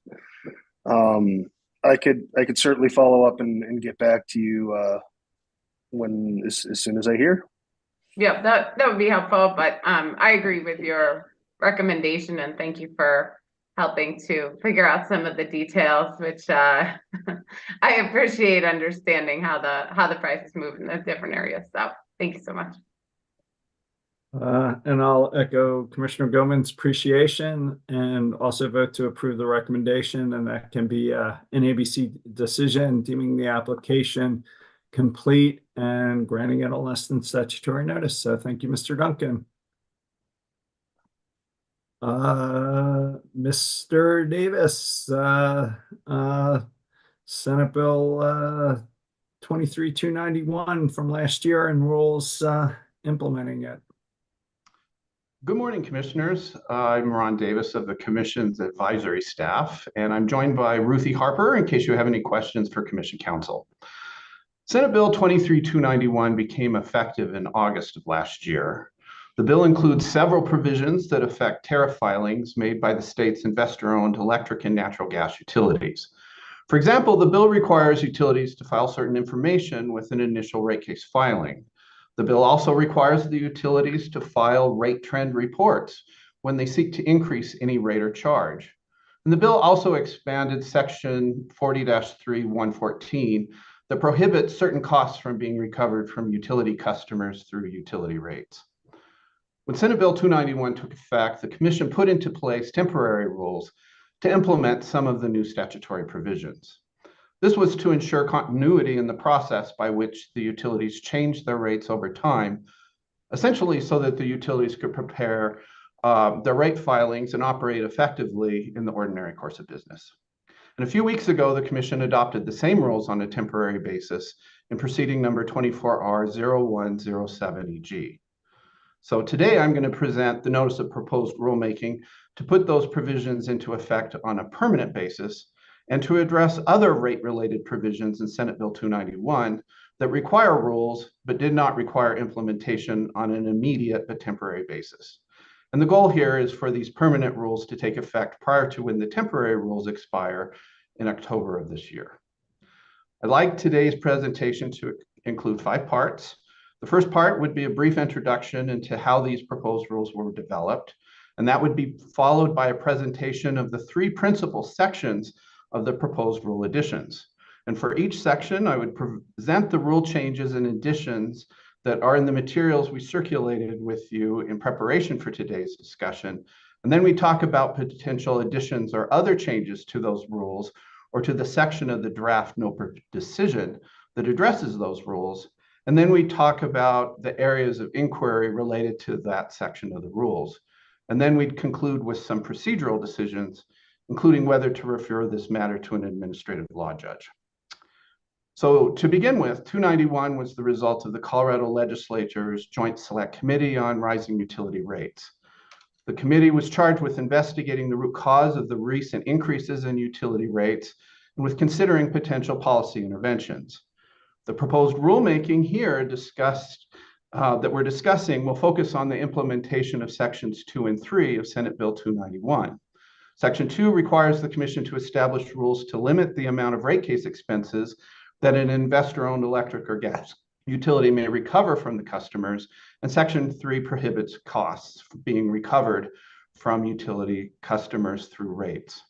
I could certainly follow up and get back to you as soon as I hear. Yeah, that would be helpful, but I agree with your recommendation, and thank you for helping to figure out some of the details, which I appreciate understanding how the prices move in the different areas. So thank you so much. And I'll echo Commissioner Goman's appreciation and also vote to approve the recommendation, and that can be an ABC decision deeming the application complete and granting it a less than statutory notice. So thank you, Mr. Duncan. Mr. Davis, Senate Bill 23-291 from last year and rules implementing it. Good morning, Commissioners. I'm Ron Davis of the Commission's advisory staff, and I'm joined by Ruthie Harper in case you have any questions for Commission Counsel. Senate Bill 23-291 became effective in August of last year. The bill includes several provisions that affect tariff filings made by the state's investor-owned electric and natural gas utilities. For example, the bill requires utilities to file certain information with an initial rate case filing. The bill also requires the utilities to file rate trend reports when they seek to increase any rate or charge. And the bill also expanded Section 40-3-114 that prohibits certain costs from being recovered from utility customers through utility rates. When Senate Bill 291 took effect, the Commission put into place temporary rules to implement some of the new statutory provisions. This was to ensure continuity in the process by which the utilities changed their rates over time, essentially so that the utilities could prepare their rate filings and operate effectively in the ordinary course of business. And a few weeks ago, the Commission adopted the same rules on a temporary basis in proceeding number 24R0107EG. So today I'm going to present the notice of proposed rulemaking to put those provisions into effect on a permanent basis and to address other rate-related provisions in Senate Bill 291 that require rules but did not require implementation on an immediate but temporary basis. And the goal here is for these permanent rules to take effect prior to when the temporary rules expire in October of this year. I'd like today's presentation to include 5 parts. The first part would be a brief introduction into how these proposed rules were developed, and that would be followed by a presentation of the 3 principal sections of the proposed rule additions. And for each section, I would present the rule changes and additions that are in the materials we circulated with you in preparation for today's discussion. And then we talk about potential additions or other changes to those rules or to the section of the draft NOPR decision that addresses those rules. And then we talk about the areas of inquiry related to that section of the rules. And then we'd conclude with some procedural decisions, including whether to refer this matter to an administrative law judge. So to begin with, 291 was the result of the Colorado Legislature's Joint Select Committee on Rising Utility Rates. The committee was charged with investigating the root cause of the recent increases in utility rates and with considering potential policy interventions. The proposed rulemaking here that we're discussing will focus on the implementation of sections 2 and 3 of Senate Bill 291. Section 2 requires the Commission to establish rules to limit the amount of rate case expenses that an investor-owned electric or gas utility may recover from the customers, and Section 3 prohibits costs being recovered from utility customers through rates.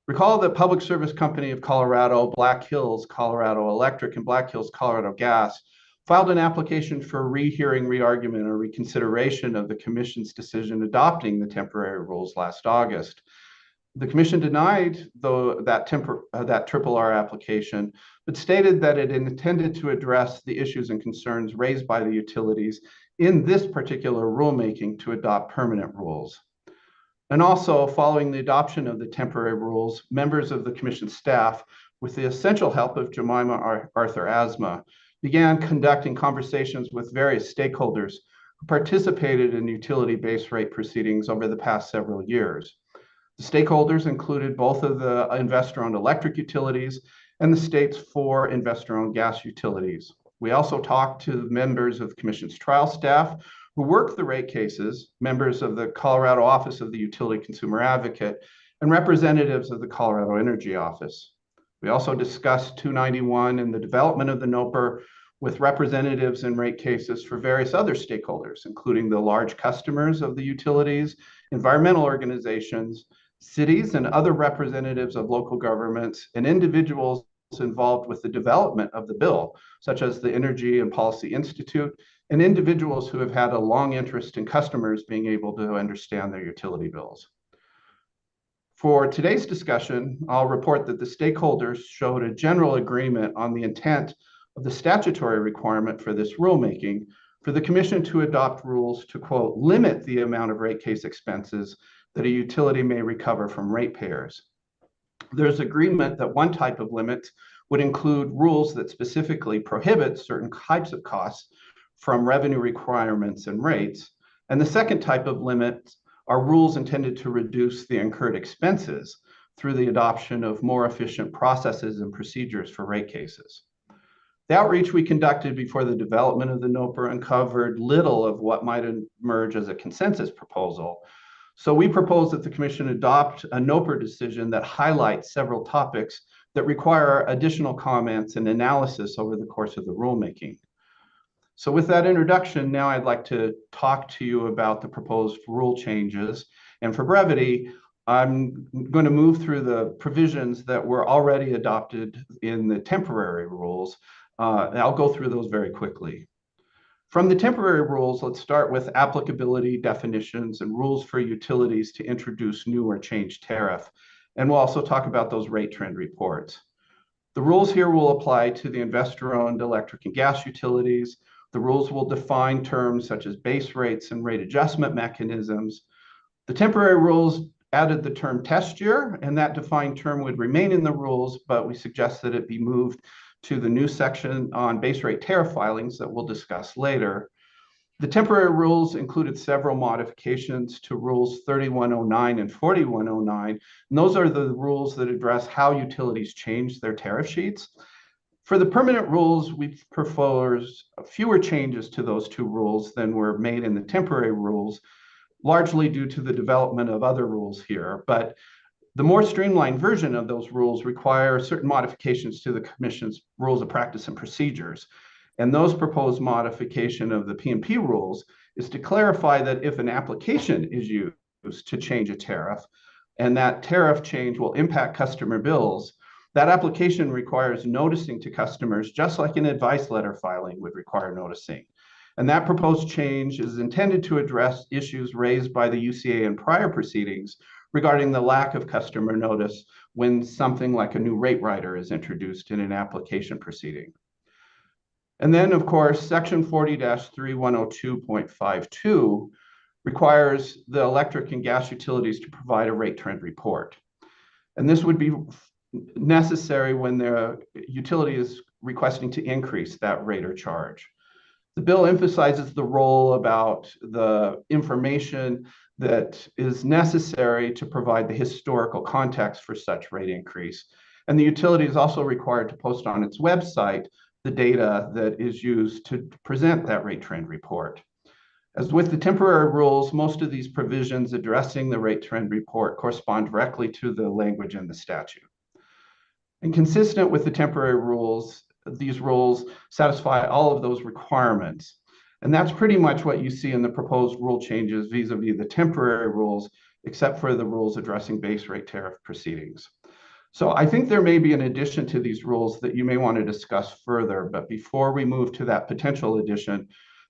Recall that Public Service Company of Colorado, Black Hills Colorado Electric, and Black Hills Colorado Gas filed an application for rehearing, re-argument, or reconsideration of the Commission's decision adopting the temporary rules last August. The Commission denied that triple R application, but stated that it intended to address the issues and concerns raised by the utilities in this particular rulemaking to adopt permanent rules. And also, following the adoption of the temporary rules, members of the Commission staff, with the essential help of Jemima Arthur Asma, began conducting conversations with various stakeholders who participated in utility base rate proceedings over the past several years. The stakeholders included both of the investor-owned electric utilities and the state's 4 investor-owned gas utilities. We also talked to members of the Commission's trial staff who worked the rate cases, members of the Colorado Office of the Utility Consumer Advocate, and representatives of the Colorado Energy Office. We also discussed 291 and the development of the NOPR with representatives in rate cases for various other stakeholders, including the large customers of the utilities, environmental organizations, cities, and other representatives of local governments, and individuals involved with the development of the bill, such as the Energy and Policy Institute, and individuals who have had a long interest in customers being able to understand their utility bills. For today's discussion, I'll report that the stakeholders showed a general agreement on the intent of the statutory requirement for this rulemaking for the Commission to adopt rules to, quote, limit the amount of rate case expenses that a utility may recover from ratepayers. There's agreement that one type of limit would include rules that specifically prohibit certain types of costs from revenue requirements and rates. And the second type of limit are rules intended to reduce the incurred expenses through the adoption of more efficient processes and procedures for rate cases. The outreach we conducted before the development of the NOPR uncovered little of what might emerge as a consensus proposal. So we propose that the Commission adopt a NOPR decision that highlights several topics that require additional comments and analysis over the course of the rulemaking. So with that introduction, now I'd like to talk to you about the proposed rule changes. And for brevity, I'm going to move through the provisions that were already adopted in the temporary rules. I'll go through those very quickly. From the temporary rules, let's start with applicability definitions and rules for utilities to introduce new or changed tariff. And we'll also talk about those rate trend reports. The rules here will apply to the investor-owned electric and gas utilities. The rules will define terms such as base rates and rate adjustment mechanisms. The temporary rules added the term test year, and that defined term would remain in the rules, but we suggest that it be moved to the new section on base rate tariff filings that we'll discuss later. The temporary rules included several modifications to rules 3109 and 4109, and those are the rules that address how utilities change their tariff sheets. For the permanent rules, we've proposed fewer changes to those 2 rules than were made in the temporary rules, largely due to the development of other rules here. But the more streamlined version of those rules require certain modifications to the Commission's rules of practice and procedures. And those proposed modification of the P&P rules is to clarify that if an application is used to change a tariff, and that tariff change will impact customer bills, that application requires noticing to customers, just like an advice letter filing would require noticing. And that proposed change is intended to address issues raised by the UCA in prior proceedings regarding the lack of customer notice when something like a new rate rider is introduced in an application proceeding. And then, of course, Section 40-3102.52 requires the electric and gas utilities to provide a rate trend report. And this would be necessary when the utility is requesting to increase that rate or charge. The bill emphasizes the role about the information that is necessary to provide the historical context for such rate increase. And the utility is also required to post on its website the data that is used to present that rate trend report. As with the temporary rules, most of these provisions addressing the rate trend report correspond directly to the language in the statute. And consistent with the temporary rules, these rules satisfy all of those requirements. And that's pretty much what you see in the proposed rule changes vis-a-vis the temporary rules, except for the rules addressing base rate tariff proceedings. So I think there may be an addition to these rules that you may want to discuss further, but before we move to that potential addition,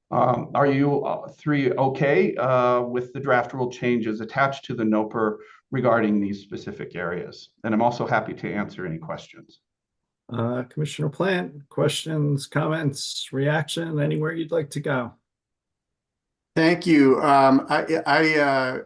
are you three okay with the draft rule changes attached to the NOPR regarding these specific areas? And I'm also happy to answer any questions. Commissioner Plant, questions, comments, reaction, anywhere you'd like to go? Thank you. I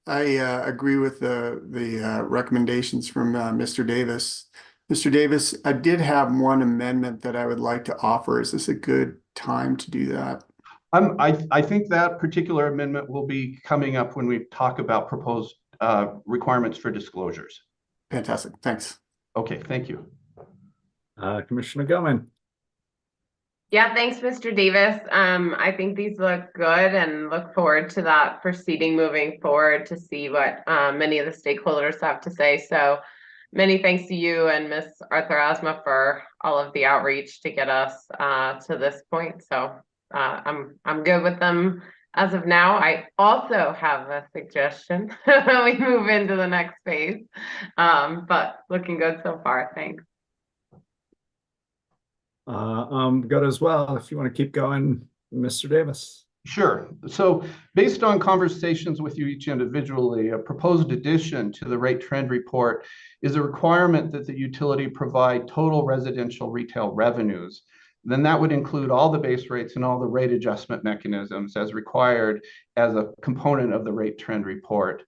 agree with the recommendations from Mr. Davis. Mr. Davis, I did have one amendment that I would like to offer. Is this a good time to do that? I think that particular amendment will be coming up when we talk about proposed requirements for disclosures. Fantastic. Thanks. Okay, thank you. Commissioner Gilman. Yeah, thanks, Mr. Davis. I think these look good and look forward to that proceeding moving forward to see what many of the stakeholders have to say. So many thanks to you and Ms. Arthur Asma for all of the outreach to get us to this point. So I'm good with them as of now. I also have a suggestion when we move into the next phase, but looking good so far. Thanks. I'm good as well. If you want to keep going, Mr. Davis. Sure. So based on conversations with you each individually, a proposed addition to the rate trend report is a requirement that the utility provide total residential retail revenues. Then that would include all the base rates and all the rate adjustment mechanisms as required as a component of the rate trend report.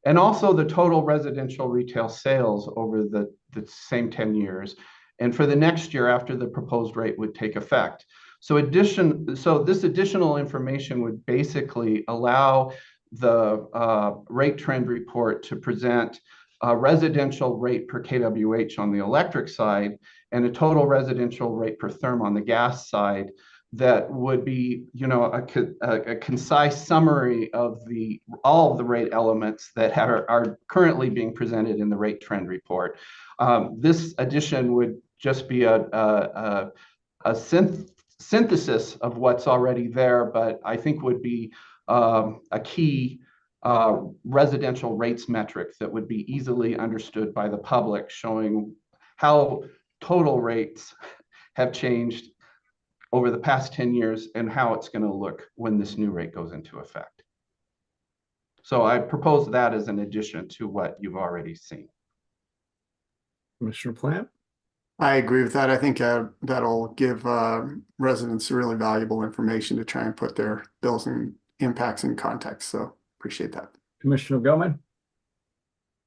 And also the total residential retail sales over the same 10 years. And for the next year after the proposed rate would take effect. So this additional information would basically allow the rate trend report to present a residential rate per kWh on the electric side and a total residential rate per therm on the gas side that would be, a concise summary of all of the rate elements that are currently being presented in the rate trend report. This addition would just be a synthesis of what's already there, but I think would be a key residential rates metric that would be easily understood by the public, showing how total rates have changed over the past 10 years and how it's going to look when this new rate goes into effect. So I propose that as an addition to what you've already seen. Commissioner Plant? I agree with that. I think that'll give residents really valuable information to try and put their bills and impacts in context. So appreciate that. Commissioner Gilman?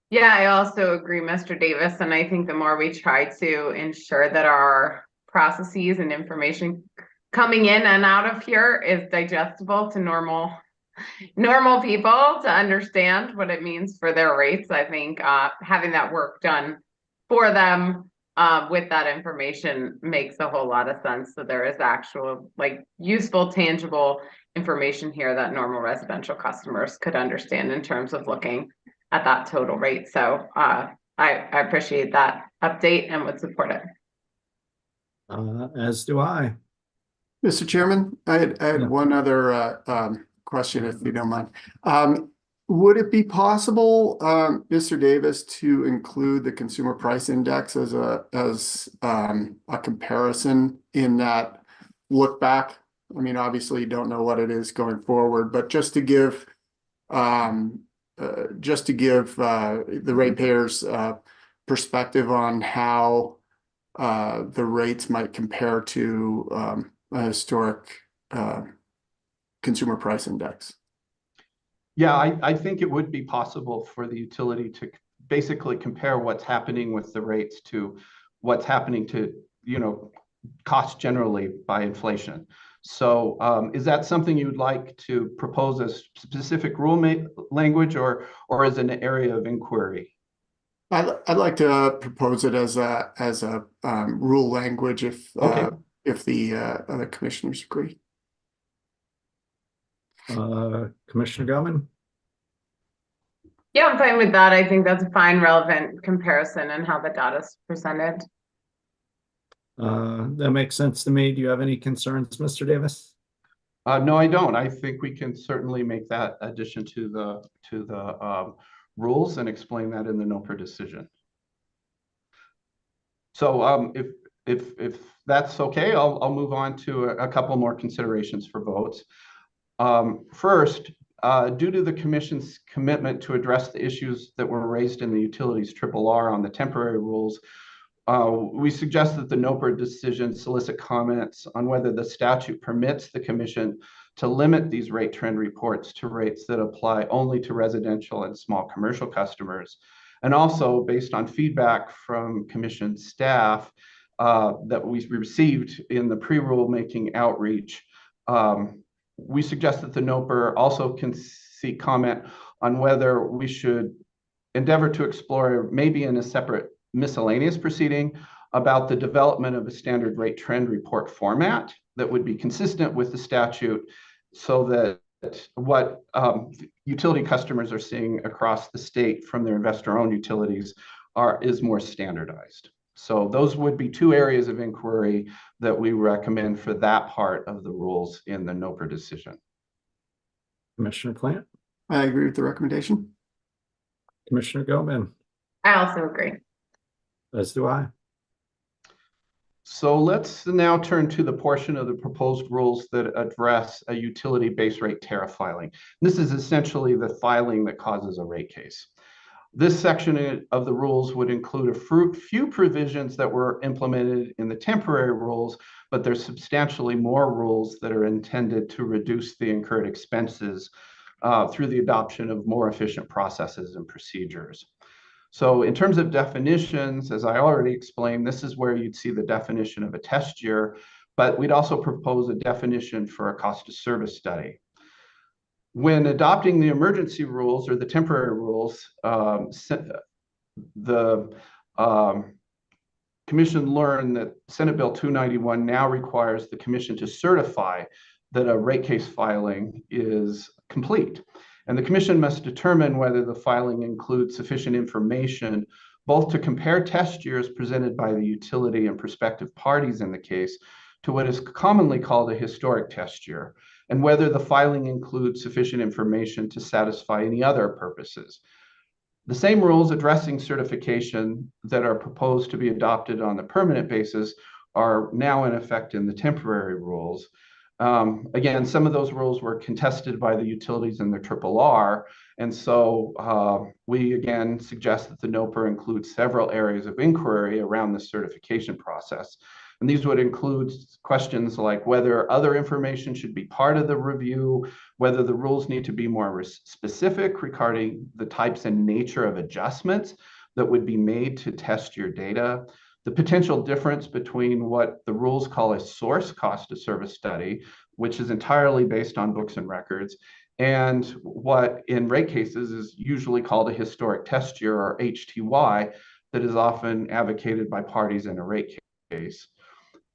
Yeah, I also agree, Mr. Davis. And I think the more we try to ensure that our processes and information coming in and out of here is digestible to normal people to understand what it means for their rates, I think having that work done for them with that information makes a whole lot of sense. So there is actual useful, tangible information here that normal residential customers could understand in terms of looking at that total rate. So I appreciate that update and would support it. As do I. Mr. Chairman, I had one other question, if you don't mind. Would it be possible, Mr. Davis, to include the consumer price index as a comparison in that look back? I mean, obviously you don't know what it is going forward, but just to give the ratepayers perspective on how the rates might compare to a historic consumer price index. Yeah, I think it would be possible for the utility to basically compare what's happening with the rates to what's happening to, costs generally by inflation. So is that something you'd like to propose as specific rule language or as an area of inquiry? I'd like to propose it as a rule language Okay. if the other commissioners agree. Commissioner Gellman? Yeah, I'm fine with that. I think that's a fine, relevant comparison and how the data is presented. That makes sense to me. Do you have any concerns, Mr. Davis? No, I don't. I think we can certainly make that addition to the rules and explain that in the NOPR decision. So if that's okay, I'll move on to a couple more considerations for votes. First, due to the Commission's commitment to address the issues that were raised in the utilities RRR on the temporary rules, we suggest that the NOPR decision solicit comments on whether the statute permits the Commission to limit these rate trend reports to rates that apply only to residential and small commercial customers. And also, based on feedback from Commission staff that we received in the pre-rulemaking outreach, we suggest that the NOPR also can seek comment on whether we should endeavor to explore, maybe in a separate miscellaneous proceeding, about the development of a standard rate trend report format that would be consistent with the statute, so that what utility customers are seeing across the state from their investor-owned utilities is more standardized. So those would be two areas of inquiry that we recommend for that part of the rules in the NOPR decision. Commissioner Plant? I agree with the recommendation. Commissioner Gellman? I also agree. As do I. So let's now turn to the portion of the proposed rules that address a utility base rate tariff filing. This is essentially the filing that causes a rate case. This section of the rules would include a few provisions that were implemented in the temporary rules, but there's substantially more rules that are intended to reduce the incurred expenses through the adoption of more efficient processes and procedures. So in terms of definitions, as I already explained, this is where you'd see the definition of a test year, but we'd also propose a definition for a cost of service study. When adopting the emergency rules or the temporary rules, the Commission learned that Senate Bill 291 now requires the Commission to certify that a rate case filing is complete. And the Commission must determine whether the filing includes sufficient information, both to compare test years presented by the utility and prospective parties in the case to what is commonly called a historic test year, and whether the filing includes sufficient information to satisfy any other purposes. The same rules addressing certification that are proposed to be adopted on the permanent basis are now in effect in the temporary rules. Again, some of those rules were contested by the utilities in the RRR, and so we again suggest that the NOPR include several areas of inquiry around the certification process. And these would include questions like whether other information should be part of the review, whether the rules need to be more specific regarding the types and nature of adjustments that would be made to test your data, the potential difference between what the rules call a source cost of service study, which is entirely based on books and records, and what in rate cases is usually called a historic test year, or HTY, that is often advocated by parties in a rate case.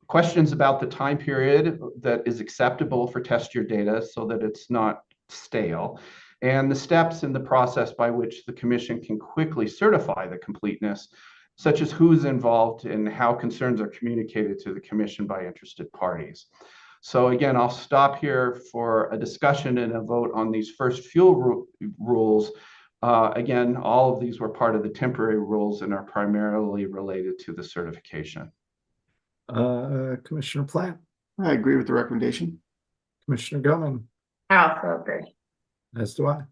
Questions about the time period that is acceptable for test year data so that it's not stale, and the steps in the process by which the Commission can quickly certify the completeness, such as who's involved and how concerns are communicated to the Commission by interested parties. So again, I'll stop here for a discussion and a vote on these first few rules. Again, all of these were part of the temporary rules and are primarily related to the certification. Commissioner Plant? I agree with the recommendation. Commissioner Gellman? I also agree. As do I.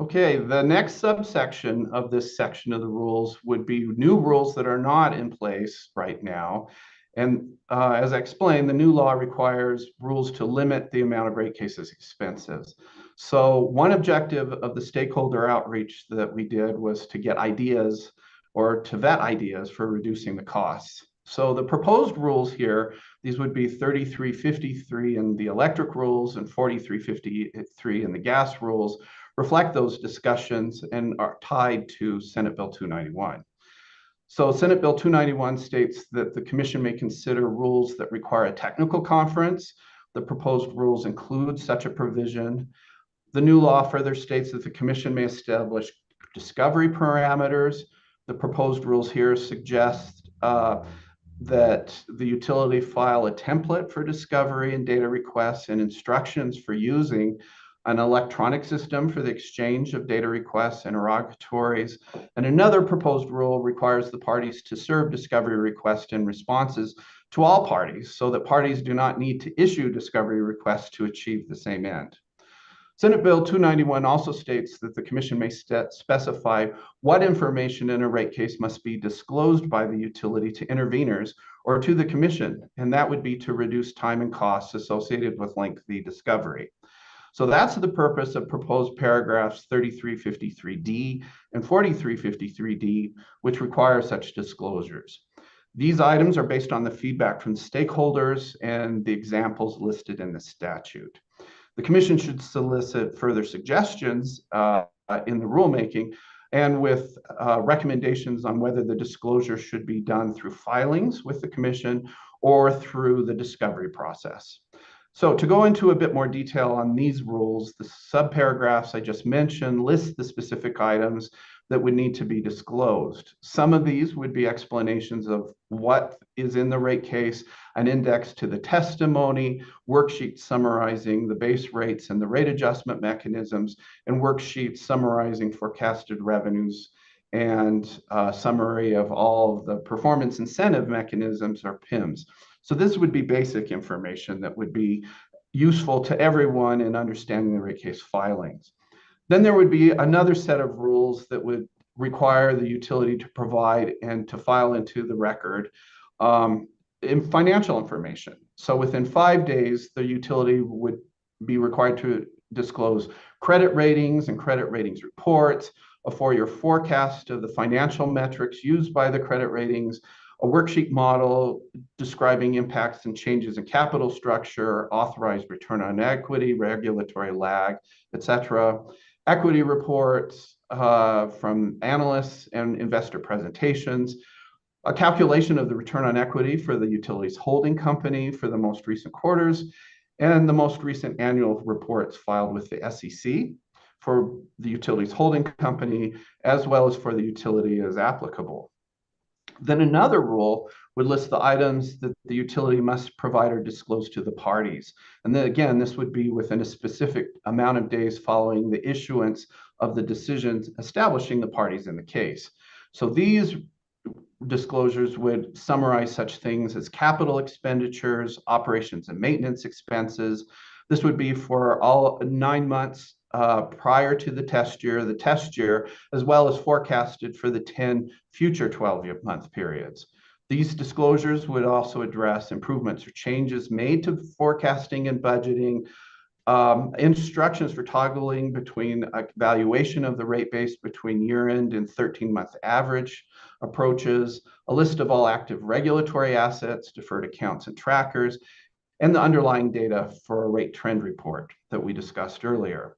Okay, the next subsection of this section of the rules would be new rules that are not in place right now. And as I explained, the new law requires rules to limit the amount of rate cases expenses. So one objective of the stakeholder outreach that we did was to get ideas or to vet ideas for reducing the costs. So the proposed rules here, these would be 3353 in the electric rules and 4353 in the gas rules, reflect those discussions and are tied to Senate Bill 291. So Senate Bill 291 states that the commission may consider rules that require a technical conference. The proposed rules include such a provision. The new law further states that the commission may establish discovery parameters. The proposed rules here suggest that the utility file a template for discovery and data requests and instructions for using an electronic system for the exchange of data requests and interrogatories. And another proposed rule requires the parties to serve discovery requests and responses to all parties so that parties do not need to issue discovery requests to achieve the same end. Senate Bill 291 also states that the commission may specify what information in a rate case must be disclosed by the utility to interveners or to the commission, and that would be to reduce time and costs associated with lengthy discovery. So that's the purpose of proposed paragraphs 3353D and 4353D, which require such disclosures. These items are based on the feedback from stakeholders and the examples listed in the statute. The commission should solicit further suggestions in the rulemaking and with recommendations on whether the disclosure should be done through filings with the commission or through the discovery process. So to go into a bit more detail on these rules, the subparagraphs I just mentioned list the specific items that would need to be disclosed. Some of these would be explanations of what is in the rate case, an index to the testimony, worksheets summarizing the base rates and the rate adjustment mechanisms, and worksheets summarizing forecasted revenues and summary of all of the performance incentive mechanisms or PIMs. So this would be basic information that would be useful to everyone in understanding the rate case filings. Then there would be another set of rules that would require the utility to provide and to file into the record in financial information. So within 5 days, the utility would be required to disclose credit ratings and credit ratings reports, a 4-year forecast of the financial metrics used by the credit ratings, a worksheet model describing impacts and changes in capital structure, authorized return on equity, regulatory lag, etc. Equity reports from analysts and investor presentations, a calculation of the return on equity for the utility's holding company for the most recent quarters, and the most recent annual reports filed with the SEC for the utility's holding company, as well as for the utility as applicable. Then another rule would list the items that the utility must provide or disclose to the parties. And then again, this would be within a specific amount of days following the issuance of the decisions establishing the parties in the case. So these disclosures would summarize such things as capital expenditures, operations and maintenance expenses. This would be for all 9 months prior to the test year, as well as forecasted for the 10 future 12-month periods. These disclosures would also address improvements or changes made to forecasting and budgeting, instructions for toggling between evaluation of the rate base between year-end and 13-month average approaches, a list of all active regulatory assets, deferred accounts and trackers, and the underlying data for a rate trend report that we discussed earlier.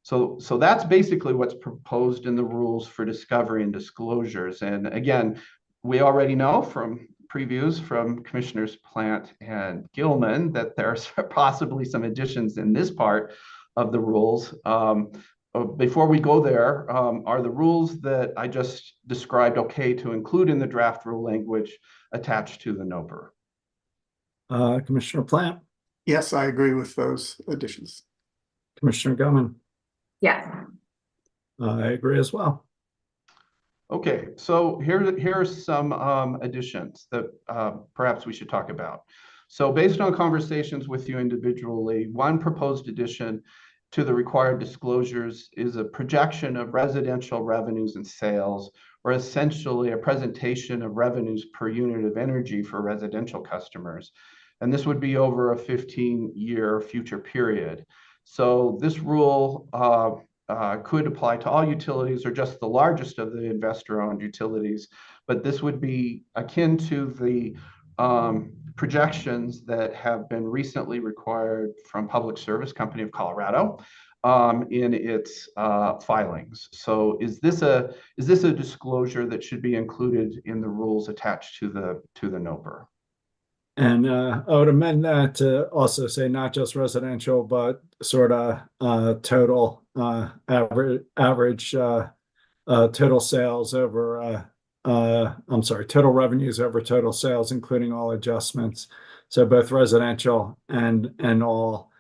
So that's basically what's proposed in the rules for discovery and disclosures. And again, we already know from previews from Commissioners Plant and Gilman that there's possibly some additions in this part of the rules. Before we go there, are the rules that I just described okay to include in the draft rule language attached to the NOPR? Commissioner Plant? Yes, I agree with those additions. Commissioner Gilman? Yes. I agree as well. Okay, so here are some additions that perhaps we should talk about. So based on conversations with you individually, one proposed addition to the required disclosures is a projection of residential revenues and sales, or essentially a presentation of revenues per unit of energy for residential customers. And this would be over a 15-year future period. So this rule could apply to all utilities or just the largest of the investor-owned utilities. But this would be akin to the projections that have been recently required from Public Service Company of Colorado in its filings. So is this a disclosure that should be included in the rules attached to the NOPR? And I would amend that to also say not just residential, but sort of total average total sales over I'm sorry, total revenues over total sales, including all adjustments. So both residential and all.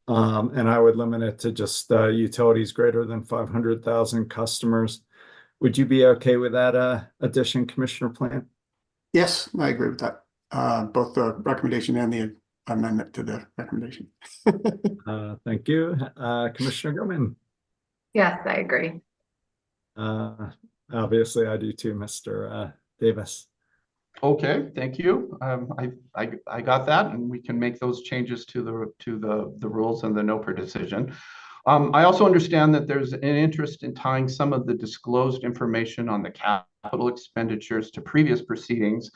And I would limit it to just utilities greater than 500,000 customers. Would you be okay with that addition, Commissioner Plant? Yes, I agree with that. Both the recommendation and the amendment to the recommendation. Thank you. Commissioner Gilman? Yes, I agree. Obviously, I do too, Mr. Davis. Okay, thank you. I got that, and we can make those changes to the rules and the NOPR decision. I also understand that there's an interest in tying some of the disclosed information on the capital expenditures to previous proceedings.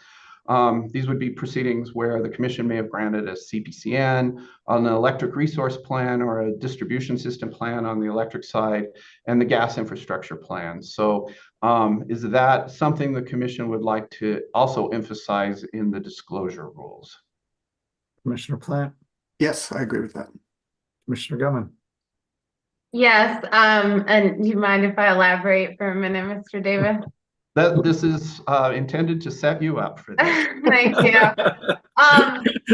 These would be proceedings where the commission may have granted a CPCN on the electric resource plan or a distribution system plan on the electric side and the gas infrastructure plan. So is that something the commission would like to also emphasize in the disclosure rules? Commissioner Plant? Yes, I agree with that. Commissioner Gilman? Yes, and do you mind if I elaborate for a minute, Mr. Davis? This is intended to set you up for this. Thank you.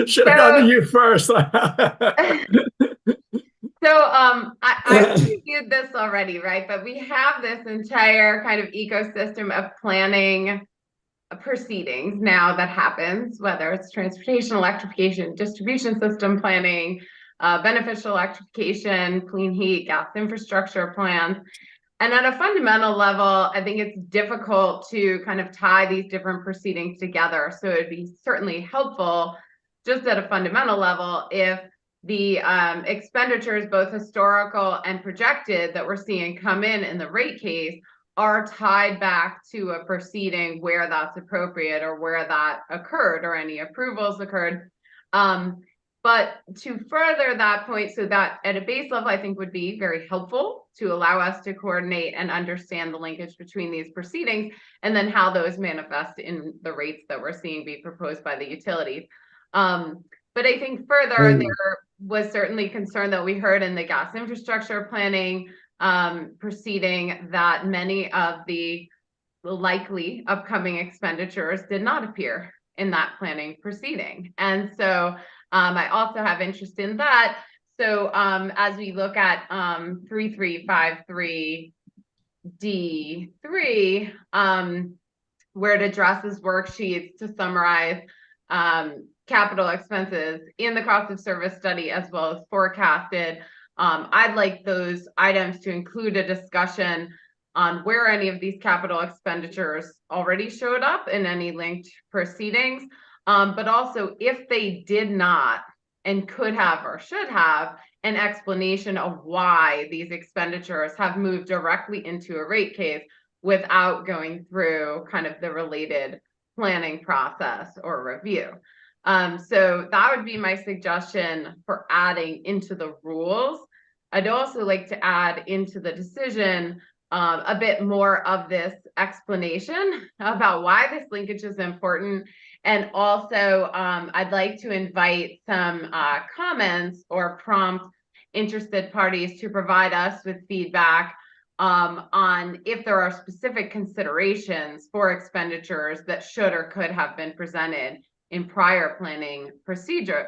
Should have gone to you first. I reviewed this already, right? But we have this entire kind of ecosystem of planning proceedings now that happens, whether it's transportation, electrification, distribution system planning, beneficial electrification, clean heat, gas infrastructure plans. And at a fundamental level, I think it's difficult to kind of tie these different proceedings together. So it'd be certainly helpful, just at a fundamental level, if the expenditures, both historical and projected, that we're seeing come in the rate case are tied back to a proceeding where that's appropriate or where that occurred or any approvals occurred. But to further that point, so that at a base level, I think would be very helpful to allow us to coordinate and understand the linkage between these proceedings and then how those manifest in the rates that we're seeing be proposed by the utilities. But I think further, there was certainly concern that we heard in the gas infrastructure planning proceeding that many of the likely upcoming expenditures did not appear in that planning proceeding. And so I also have interest in that. So as we look at 3353D3, where it addresses worksheets to summarize capital expenses in the cost of service study as well as forecasted, I'd like those items to include a discussion on where any of these capital expenditures already showed up in any linked proceedings, but also if they did not and could have or should have an explanation of why these expenditures have moved directly into a rate case without going through kind of the related planning process or review. So that would be my suggestion for adding into the rules. I'd also like to add into the decision a bit more of this explanation about why this linkage is important. And also, I'd like to invite some comments or prompt interested parties to provide us with feedback on if there are specific considerations for expenditures that should or could have been presented in prior planning proceedings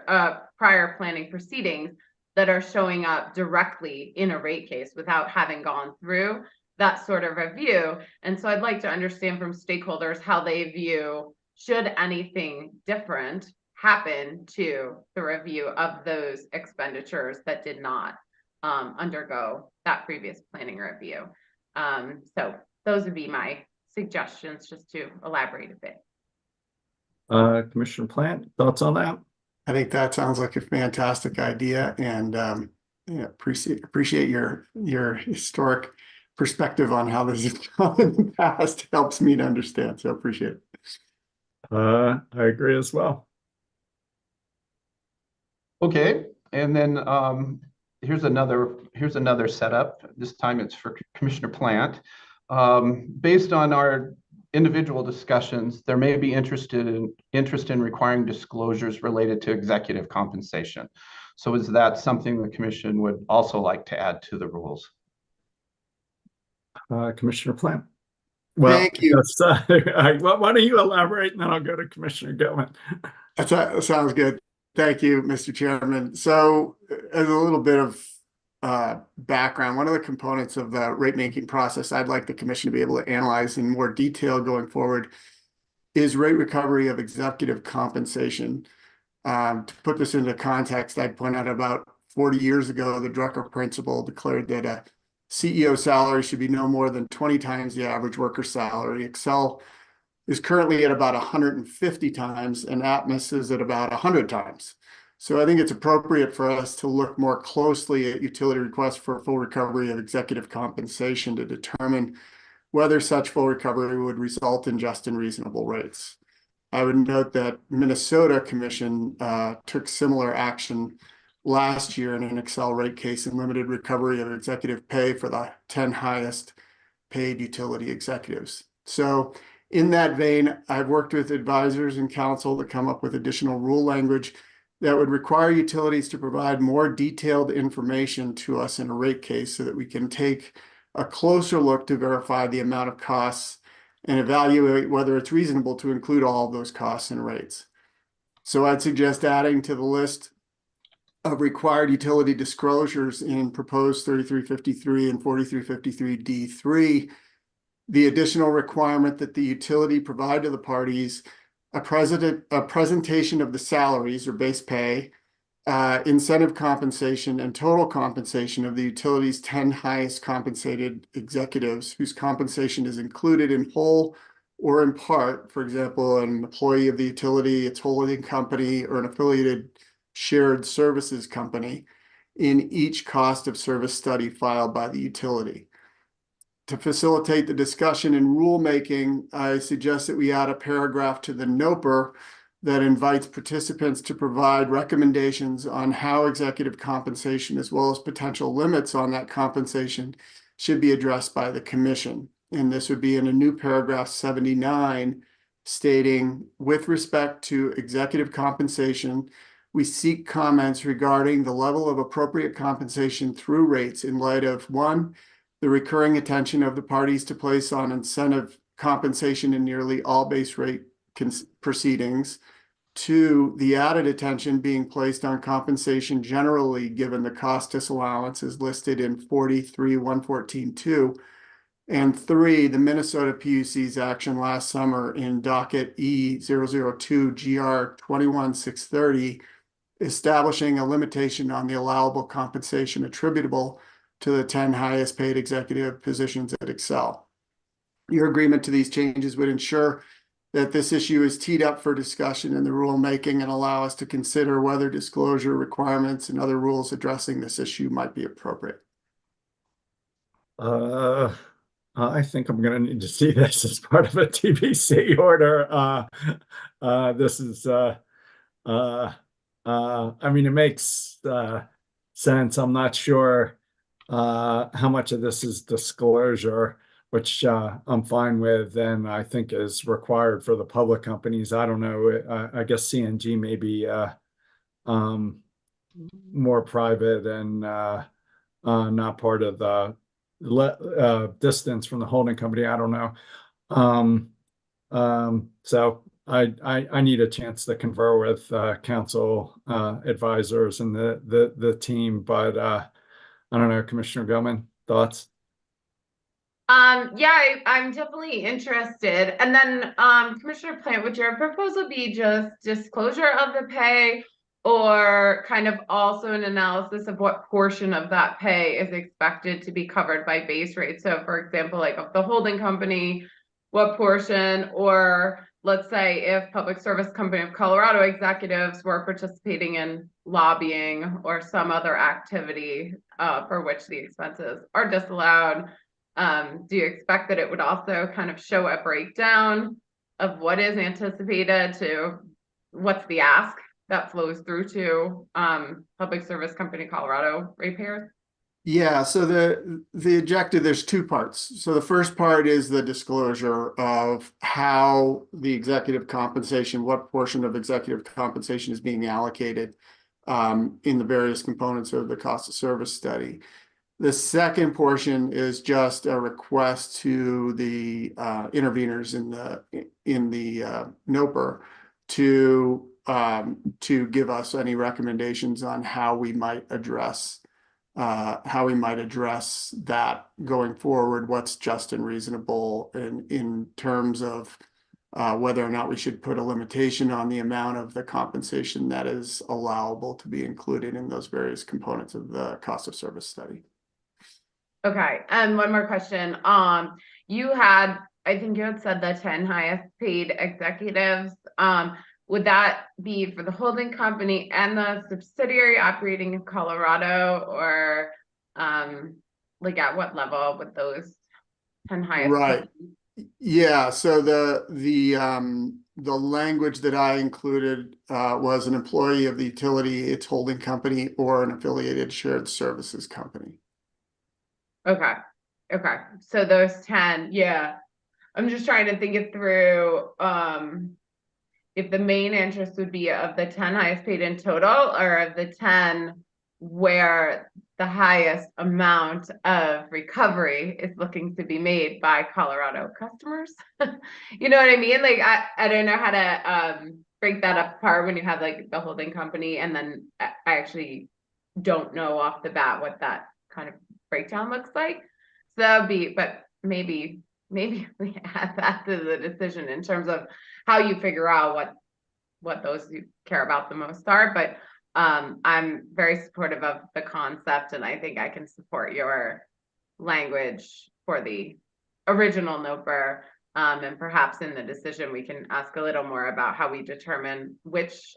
that are showing up directly in a rate case without having gone through that sort of review. And so I'd like to understand from stakeholders how they view, should anything different happen to the review of those expenditures that did not undergo that previous planning review. So those would be my suggestions, just to elaborate a bit. Commissioner Plant, thoughts on that? I think that sounds like a fantastic idea, and Yeah, appreciate your historic perspective on how this has gone in the past. Helps me to understand, so appreciate it. I agree as well. Okay, and then here's another setup. This time it's for Commissioner Plant. Based on our individual discussions, there may be interest in requiring disclosures related to executive compensation. So is that something the commission would also like to add to the rules? Commissioner Plant. Well, Thank you. why don't you elaborate, and then I'll go to Commissioner Gilman. That sounds good. Thank you, Mr. Chairman. So as a little bit of background, one of the components of the rate making process I'd like the commission to be able to analyze in more detail going forward is rate recovery of executive compensation. To put this into context, I'd point out about 40 years ago, the Drucker principle declared that a CEO salary should be no more than 20 times the average worker salary. Excel is currently at about 150 times, and Atmos is at about 100 times. So I think it's appropriate for us to look more closely at utility requests for full recovery of executive compensation to determine whether such full recovery would result in just and reasonable rates. I would note that Minnesota Commission took similar action last year in an Excel rate case and limited recovery of executive pay for the 10 highest paid utility executives. So in that vein, I've worked with advisors and counsel to come up with additional rule language that would require utilities to provide more detailed information to us in a rate case so that we can take a closer look to verify the amount of costs and evaluate whether it's reasonable to include all of those costs and rates. So I'd suggest adding to the list of required utility disclosures in proposed 3353 and 4353 D3, the additional requirement that the utility provide to the parties a presentation of the salaries or base pay, incentive compensation, and total compensation of the utility's 10 highest compensated executives whose compensation is included in whole or in part, for example, an employee of the utility, its holding company, or an affiliated shared services company in each cost of service study filed by the utility. To facilitate the discussion in rulemaking, I suggest that we add a paragraph to the NOPR that invites participants to provide recommendations on how executive compensation, as well as potential limits on that compensation, should be addressed by the commission. And this would be in a new paragraph 79, stating, with respect to executive compensation, we seek comments regarding the level of appropriate compensation through rates in light of, one, the recurring attention of the parties to place on incentive compensation in nearly all base rate proceedings. Two, the added attention being placed on compensation generally given the cost disallowances listed in 43.114.2. And three, the Minnesota PUC's action last summer in docket E002 GR 21630, establishing a limitation on the allowable compensation attributable to the 10 highest paid executive positions at Excel. Your agreement to these changes would ensure that this issue is teed up for discussion in the rulemaking and allow us to consider whether disclosure requirements and other rules addressing this issue might be appropriate. I think I'm going to need to see this as part of a TBC order. This is, I mean, it makes sense. I'm not sure how much of this is disclosure, which I'm fine with, and I think is required for the public companies. I don't know. I guess CNG may be more private and not part of the distance from the holding company. I don't know. So I need a chance to confer with council advisors and the team, but I don't know, Commissioner Gilman, thoughts? Yeah, I'm definitely interested. And then Commissioner Plant, would your proposal be just disclosure of the pay, or kind of also an analysis of what portion of that pay is expected to be covered by base rate? So for example, like of the holding company, what portion, or let's say if Public Service Company of Colorado executives were participating in lobbying or some other activity for which the expenses are disallowed, do you expect that it would also kind of show a breakdown of what is anticipated to what's the ask that flows through to Public Service Company Colorado ratepayers? Yeah, so the objective, there's two parts. So the first part is the disclosure of how the executive compensation, what portion of executive compensation is being allocated in the various components of the cost of service study. The second portion is just a request to the interveners in the NOPR to give us any recommendations on how we might address that going forward, what's just and reasonable in terms of whether or not we should put a limitation on the amount of the compensation that is allowable to be included in those various components of the cost of service study. Okay, and one more question. I think you had said the 10 highest paid executives. Would that be for the holding company and the subsidiary operating in Colorado, or like at what level would those 10 highest? Right. Yeah. So the language that I included was an employee of the utility, its holding company, or an affiliated shared services company. Okay. Okay. So those 10, yeah. I'm just trying to think it through. If the main interest would be of the 10 highest paid in total, or of the 10 where the highest amount of recovery is looking to be made by Colorado customers. You know what I mean? Like, I don't know how to break that apart when you have like the holding company, and then I actually don't know off the bat what that kind of breakdown looks like. So that would be, but maybe we add that to the decision in terms of how you figure out what those you care about the most are. But I'm very supportive of the concept, and I think I can support your language for the original NOPR. And perhaps in the decision, we can ask a little more about how we determine which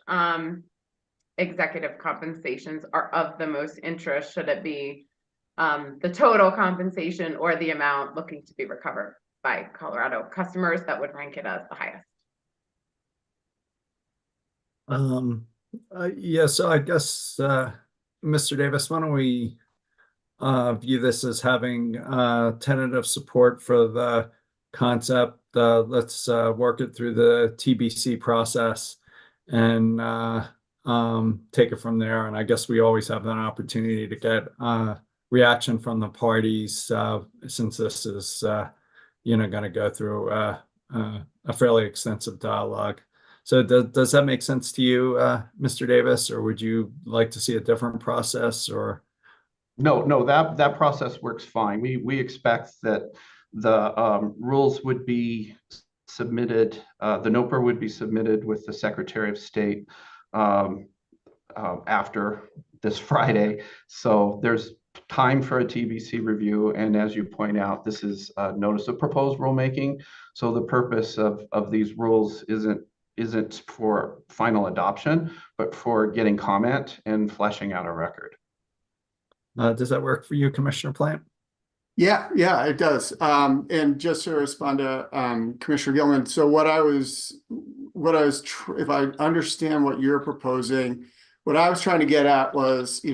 executive compensations are of the most interest. Should it be the total compensation or the amount looking to be recovered by Colorado customers that would rank it as the highest? Yeah, so I guess Mr. Davis, why don't we view this as having tentative support for the concept. Let's work it through the TBC process and take it from there. And I guess we always have an opportunity to get reaction from the parties since this is going to go through a fairly extensive dialogue. So does that make sense to you, Mr. Davis, or would you like to see a different process? Or No, that process works fine. We expect that the rules would be submitted, the NOPR would be submitted with the Secretary of State after this Friday. So there's time for a TBC review. And as you point out, this is a notice of proposed rulemaking. So the purpose of these rules isn't for final adoption, but for getting comment and fleshing out a record. does that work for you, Commissioner Plant? Yeah, it does. And just to respond to Commissioner Gilman, so if I understand what you're proposing, what I was trying to get at was,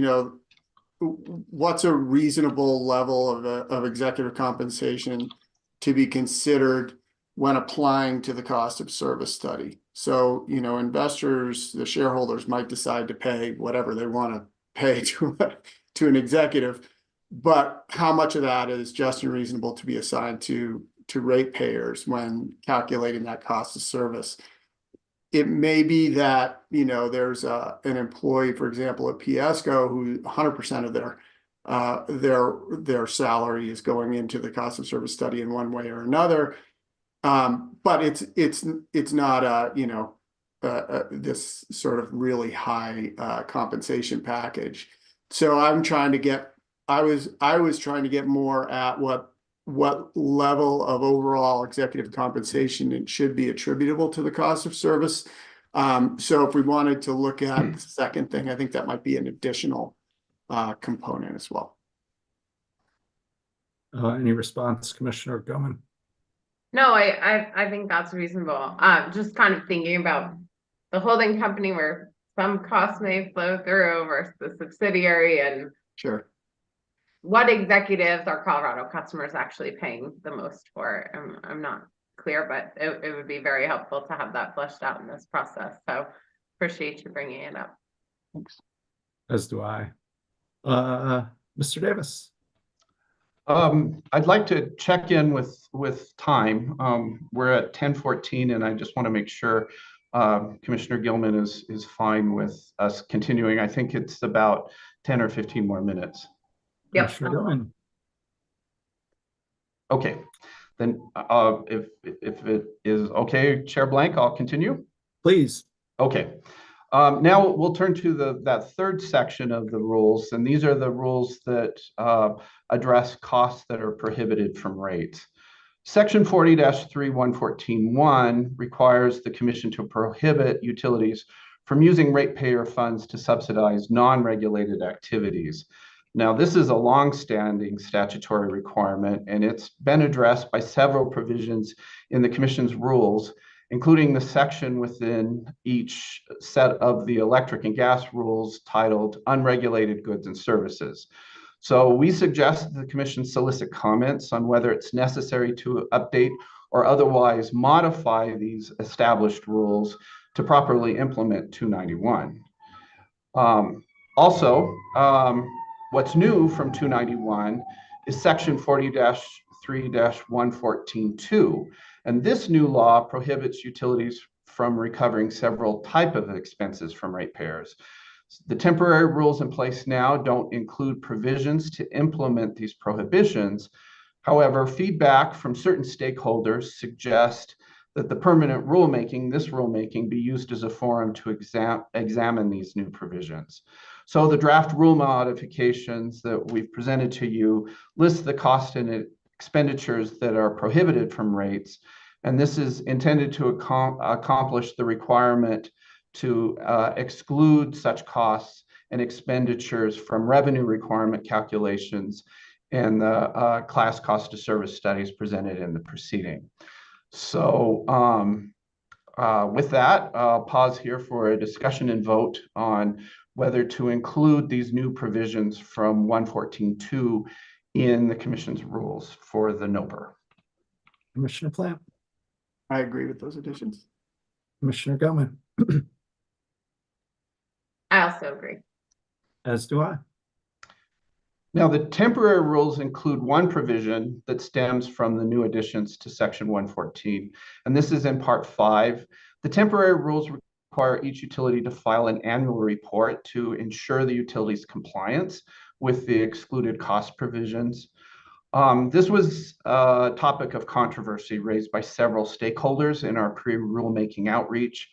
what's a reasonable level of executive compensation to be considered when applying to the cost of service study. So, investors, the shareholders might decide to pay whatever they want to pay to an executive, but how much of that is just and reasonable to be assigned to ratepayers when calculating that cost of service? It may be that, there's an employee, for example, at PSCO who 100% of their salary is going into the cost of service study in one way or another. But it's not this sort of really high compensation package. So I was trying to get more at what what level of overall executive compensation it should be attributable to the cost of service. So if we wanted to look at the second thing, I think that might be an additional component as well. Any response, Commissioner Goman? No, I think that's reasonable. Just kind of thinking about the holding company where some costs may flow through versus the subsidiary, and Sure. what executives are Colorado customers actually paying the most for? I'm not clear, but it would be very helpful to have that fleshed out in this process. So appreciate you bringing it up. Thanks. As do I. Mr. Davis. I'd like to check in with time. We're at 10:14, and I just want to make sure Commissioner Gilman is fine with us continuing. I think it's about 10 or 15 more minutes. Yep. Commissioner Gilman. Okay, then if it is okay, Chair Blank, I'll continue. Please. Okay. Now we'll turn to that third section of the rules, and these are the rules that address costs that are prohibited from rates. Section 40-3-114-1 requires the Commission to prohibit utilities from using ratepayer funds to subsidize non-regulated activities. Now, this is a long-standing statutory requirement, and it's been addressed by several provisions in the Commission's rules, including the section within each set of the electric and gas rules titled Unregulated Goods and Services. So we suggest that the Commission solicit comments on whether it's necessary to update or otherwise modify these established rules to properly implement 291. What's new from 291 is section 40-3-114-2. And this new law prohibits utilities from recovering several types of expenses from ratepayers. The temporary rules in place now don't include provisions to implement these prohibitions. However, feedback from certain stakeholders suggest that the permanent rulemaking, this rulemaking, be used as a forum to examine these new provisions. So the draft rule modifications that we've presented to you list the cost and expenditures that are prohibited from rates, and this is intended to accomplish the requirement to exclude such costs and expenditures from revenue requirement calculations and the class cost of service studies presented in the proceeding. So with that, I'll pause here for a discussion and vote on whether to include these new provisions from 114.2 in the Commission's rules for the NOPR. Commissioner Plant. I agree with those additions. Commissioner Goman. I also agree. As do I. Now, the temporary rules include one provision that stems from the new additions to section 114, and this is in part 5. The temporary rules require each utility to file an annual report to ensure the utility's compliance with the excluded cost provisions. This was a topic of controversy raised by several stakeholders in our pre-rulemaking outreach.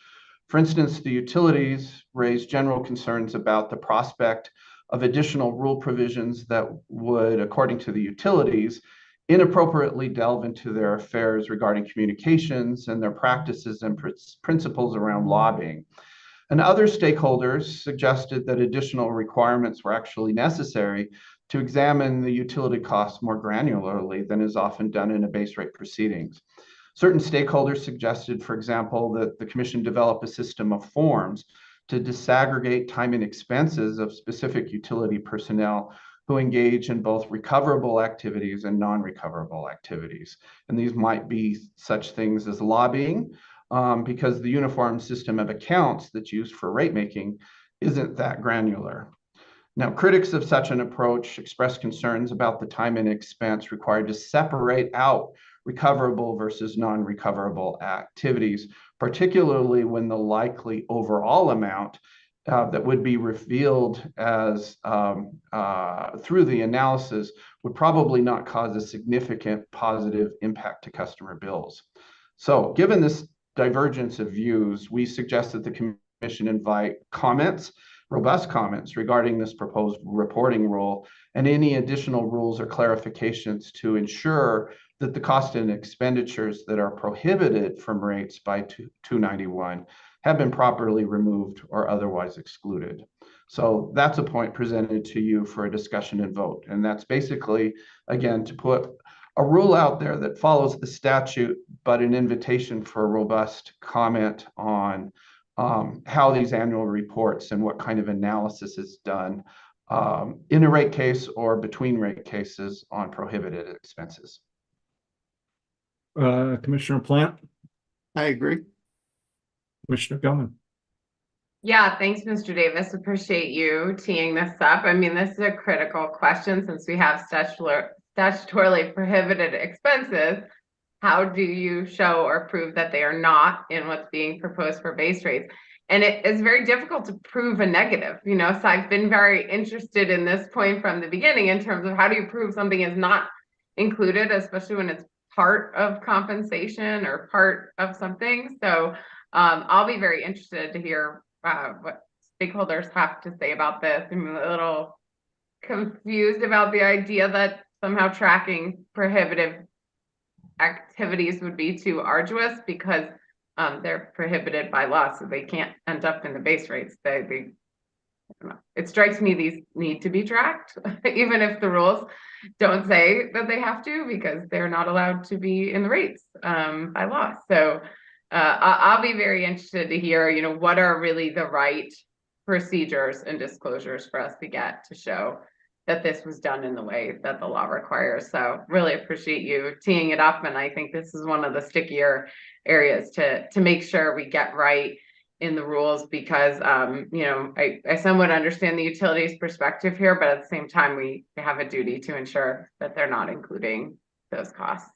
For instance, the utilities raised general concerns about the prospect of additional rule provisions that would, according to the utilities, inappropriately delve into their affairs regarding communications and their practices and principles around lobbying. And other stakeholders suggested that additional requirements were actually necessary to examine the utility costs more granularly than is often done in a base rate proceedings. Certain stakeholders suggested, for example, that the Commission develop a system of forms to disaggregate time and expenses of specific utility personnel who engage in both recoverable activities and non-recoverable activities. And these might be such things as lobbying, because the uniform system of accounts that's used for rate making isn't that granular. Now, critics of such an approach express concerns about the time and expense required to separate out recoverable versus non-recoverable activities, particularly when the likely overall amount that would be revealed as through the analysis would probably not cause a significant positive impact to customer bills. So given this divergence of views, we suggest that the Commission invite comments robust comments regarding this proposed reporting rule and any additional rules or clarifications to ensure that the cost and expenditures that are prohibited from rates by 291 have been properly removed or otherwise excluded. So that's a point presented to you for a discussion and vote. And that's basically, again, to put a rule out there that follows the statute, but an invitation for a robust comment on how these annual reports and what kind of analysis is done in a rate case or between rate cases on prohibited expenses. Commissioner Plant, I agree. Commissioner Gilman. Yeah, thanks, Mr. Davis. Appreciate you teeing this up. I mean, this is a critical question since we have statutorily prohibited expenses. How do you show or prove that they are not in what's being proposed for base rates? And it is very difficult to prove a negative, you know, so I've been very interested in this point from the beginning in terms of how do you prove something is not included, especially when it's part of compensation or part of something. So I'll be very interested to hear what stakeholders have to say about this. I'm a little confused about the idea that somehow tracking prohibitive activities would be too arduous because they're prohibited by law, so they can't end up in the base rates. I don't know. It strikes me these need to be tracked, even if the rules don't say that they have to, because they're not allowed to be in the rates by law. So I'll be very interested to hear, you know, what are really the right procedures and disclosures for us to get to show that this was done in the way that the law requires. So really appreciate you teeing it up. And I think this is one of the stickier areas to make sure we get right in the rules because, you know, I somewhat understand the utilities perspective here, but at the same time, we have a duty to ensure that they're not including those costs.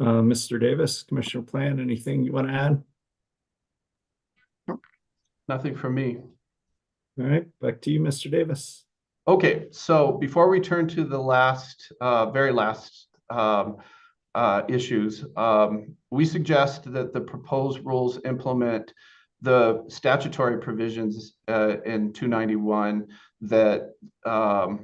Mr. Davis, Commissioner Plant, anything you want to add? Nothing from me. All right, back to you, Mr. Davis. Okay, so before we turn to the last, very last issues, we suggest that the proposed rules implement the statutory provisions in 291 that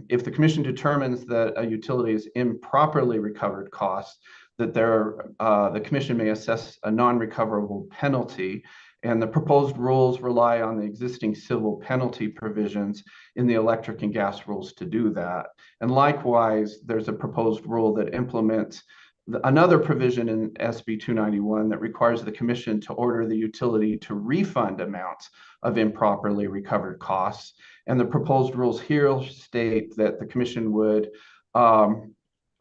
if the commission determines that a utility is improperly recovered costs, that the commission may assess a non-recoverable penalty. And the proposed rules rely on the existing civil penalty provisions in the electric and gas rules to do that. And likewise, there's a proposed rule that implements another provision in SB 291 that requires the commission to order the utility to refund amounts of improperly recovered costs. And the proposed rules here state that the commission would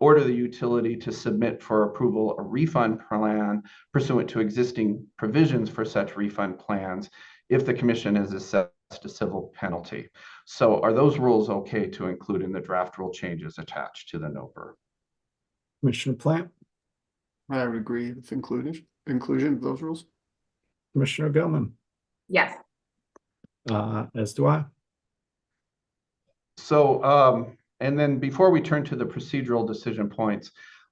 order the utility to submit for approval a refund plan pursuant to existing provisions for such refund plans if the commission has assessed a civil penalty. So are those rules okay to include in the draft rule changes attached to the NOPR? Commissioner Plant, I would agree with inclusion of those rules. Commissioner Gilman, Yes. as do I. So, and then before we turn to the procedural decision points,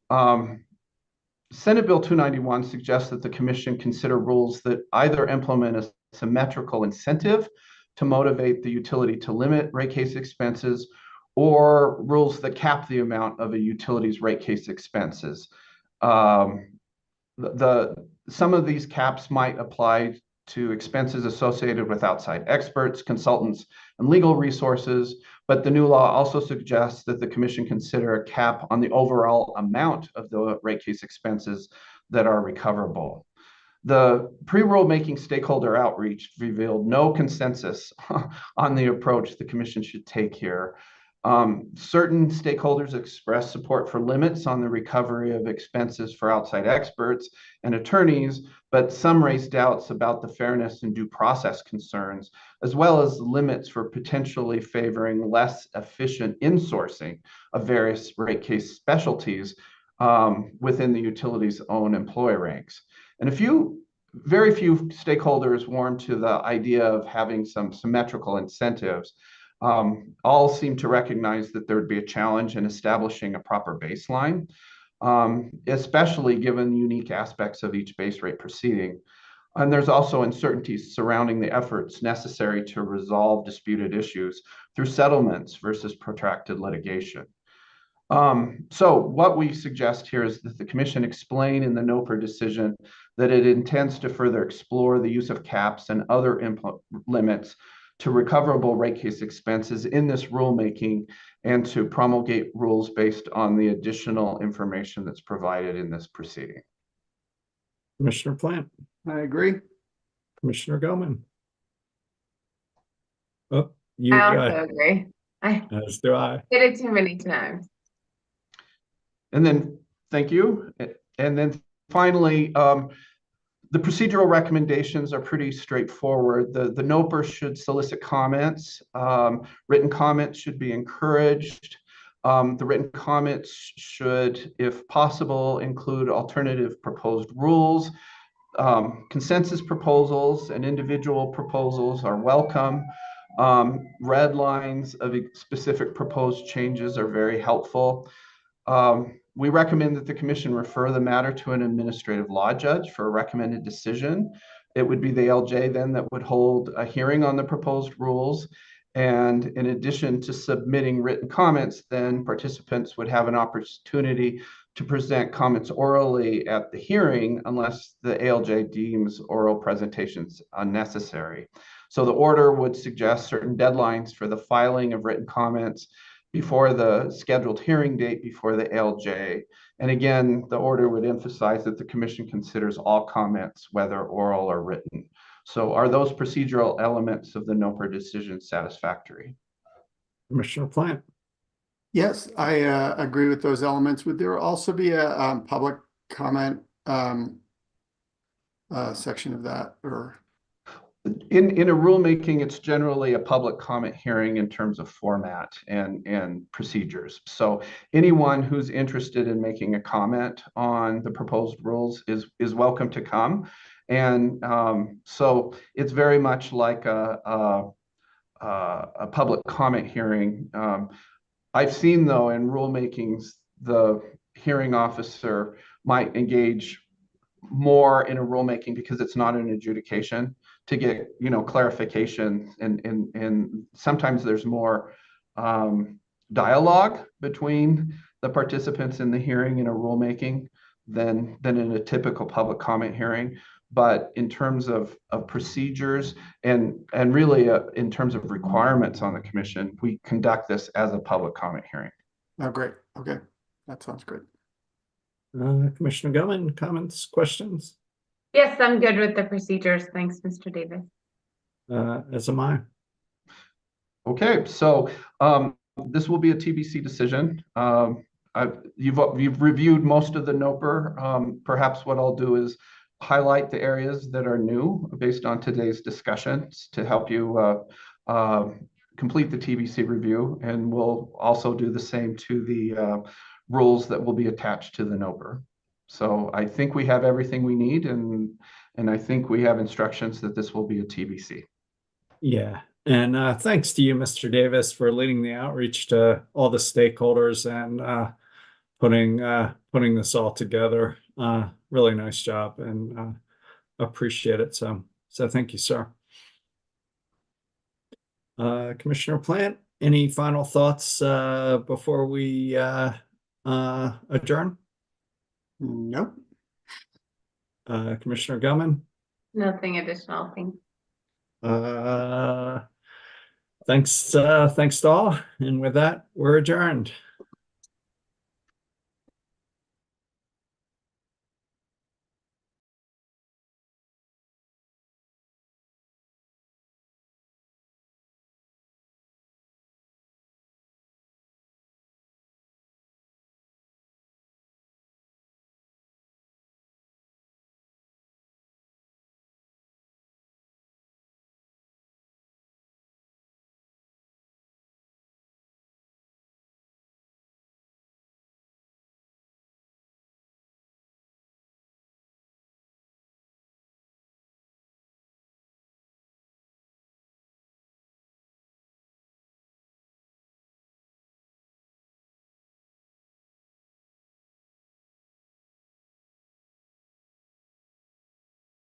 Senate Bill 291 suggests that the commission consider rules that either implement a symmetrical incentive to motivate the utility to limit rate case expenses or rules that cap the amount of a utility's rate case expenses. Some of these caps might apply to expenses associated with outside experts, consultants, and legal resources, but the new law also suggests that the commission consider a cap on the overall amount of the rate case expenses that are recoverable. The pre-rulemaking stakeholder outreach revealed no consensus on the approach the commission should take here. Certain stakeholders expressed support for limits on the recovery of expenses for outside experts and attorneys, but some raised doubts about the fairness and due process concerns, as well as limits for potentially favoring less efficient insourcing of various rate case specialties within the utility's own employee ranks. And very few stakeholders warmed to the idea of having some symmetrical incentives. All seem to recognize that there would be a challenge in establishing a proper baseline, especially given the unique aspects of each base rate proceeding. And there's also uncertainties surrounding the efforts necessary to resolve disputed issues through settlements versus protracted litigation. So what we suggest here is that the commission explain in the NOPR decision that it intends to further explore the use of caps and other input limits to recoverable rate case expenses in this rulemaking, and to promulgate rules based on the additional information that's provided in this proceeding. Commissioner Plant, I agree. Commissioner Goman. Oh, you, I also agree. I as do I. did it too many times. And then, thank you. And then finally, the procedural recommendations are pretty straightforward. The NOPR should solicit comments. Written comments should be encouraged. The written comments should, if possible, include alternative proposed rules. Consensus proposals and individual proposals are welcome. Red lines of specific proposed changes are very helpful. We recommend that the commission refer the matter to an administrative law judge for a recommended decision. It would be the ALJ then that would hold a hearing on the proposed rules. And in addition to submitting written comments, then participants would have an opportunity to present comments orally at the hearing unless the ALJ deems oral presentations unnecessary. So the order would suggest certain deadlines for the filing of written comments before the scheduled hearing date before the ALJ. And again, the order would emphasize that the commission considers all comments, whether oral or written. So are those procedural elements of the NOPR decision satisfactory? Commissioner Plant. Yes, I agree with those elements. Would there also be a public comment section of that, or? In a rulemaking, it's generally a public comment hearing in terms of format and procedures. So anyone who's interested in making a comment on the proposed rules is welcome to come. And so it's very much like a public comment hearing. I've seen, though, in rulemakings, the hearing officer might engage more in a rulemaking because it's not an adjudication, to get, you know, clarification, and sometimes there's more dialogue between the participants in the hearing in a rulemaking than in a typical public comment hearing. But in terms of procedures and really in terms of requirements on the commission, we conduct this as a public comment hearing. Oh, great. Okay, that sounds great. Commissioner Goman, comments, questions? Yes, I'm good with the procedures. Thanks, Mr. Davis. As am I. Okay, so this will be a TBC decision. You've reviewed most of the NOPR. Perhaps what I'll do is highlight the areas that are new based on today's discussions to help you complete the TBC review, and we'll also do the same to the rules that will be attached to the NOPR. So I think we have everything we need, and I think we have instructions that this will be a TBC. Yeah, and thanks to you, Mr. Davis, for leading the outreach to all the stakeholders and putting this all together. Really nice job, and appreciate it. So thank you, sir. Commissioner Plant, any final thoughts before we adjourn? Nope. Commissioner Goman? Nothing additional. Thanks. Thanks to all. And with that, we're adjourned.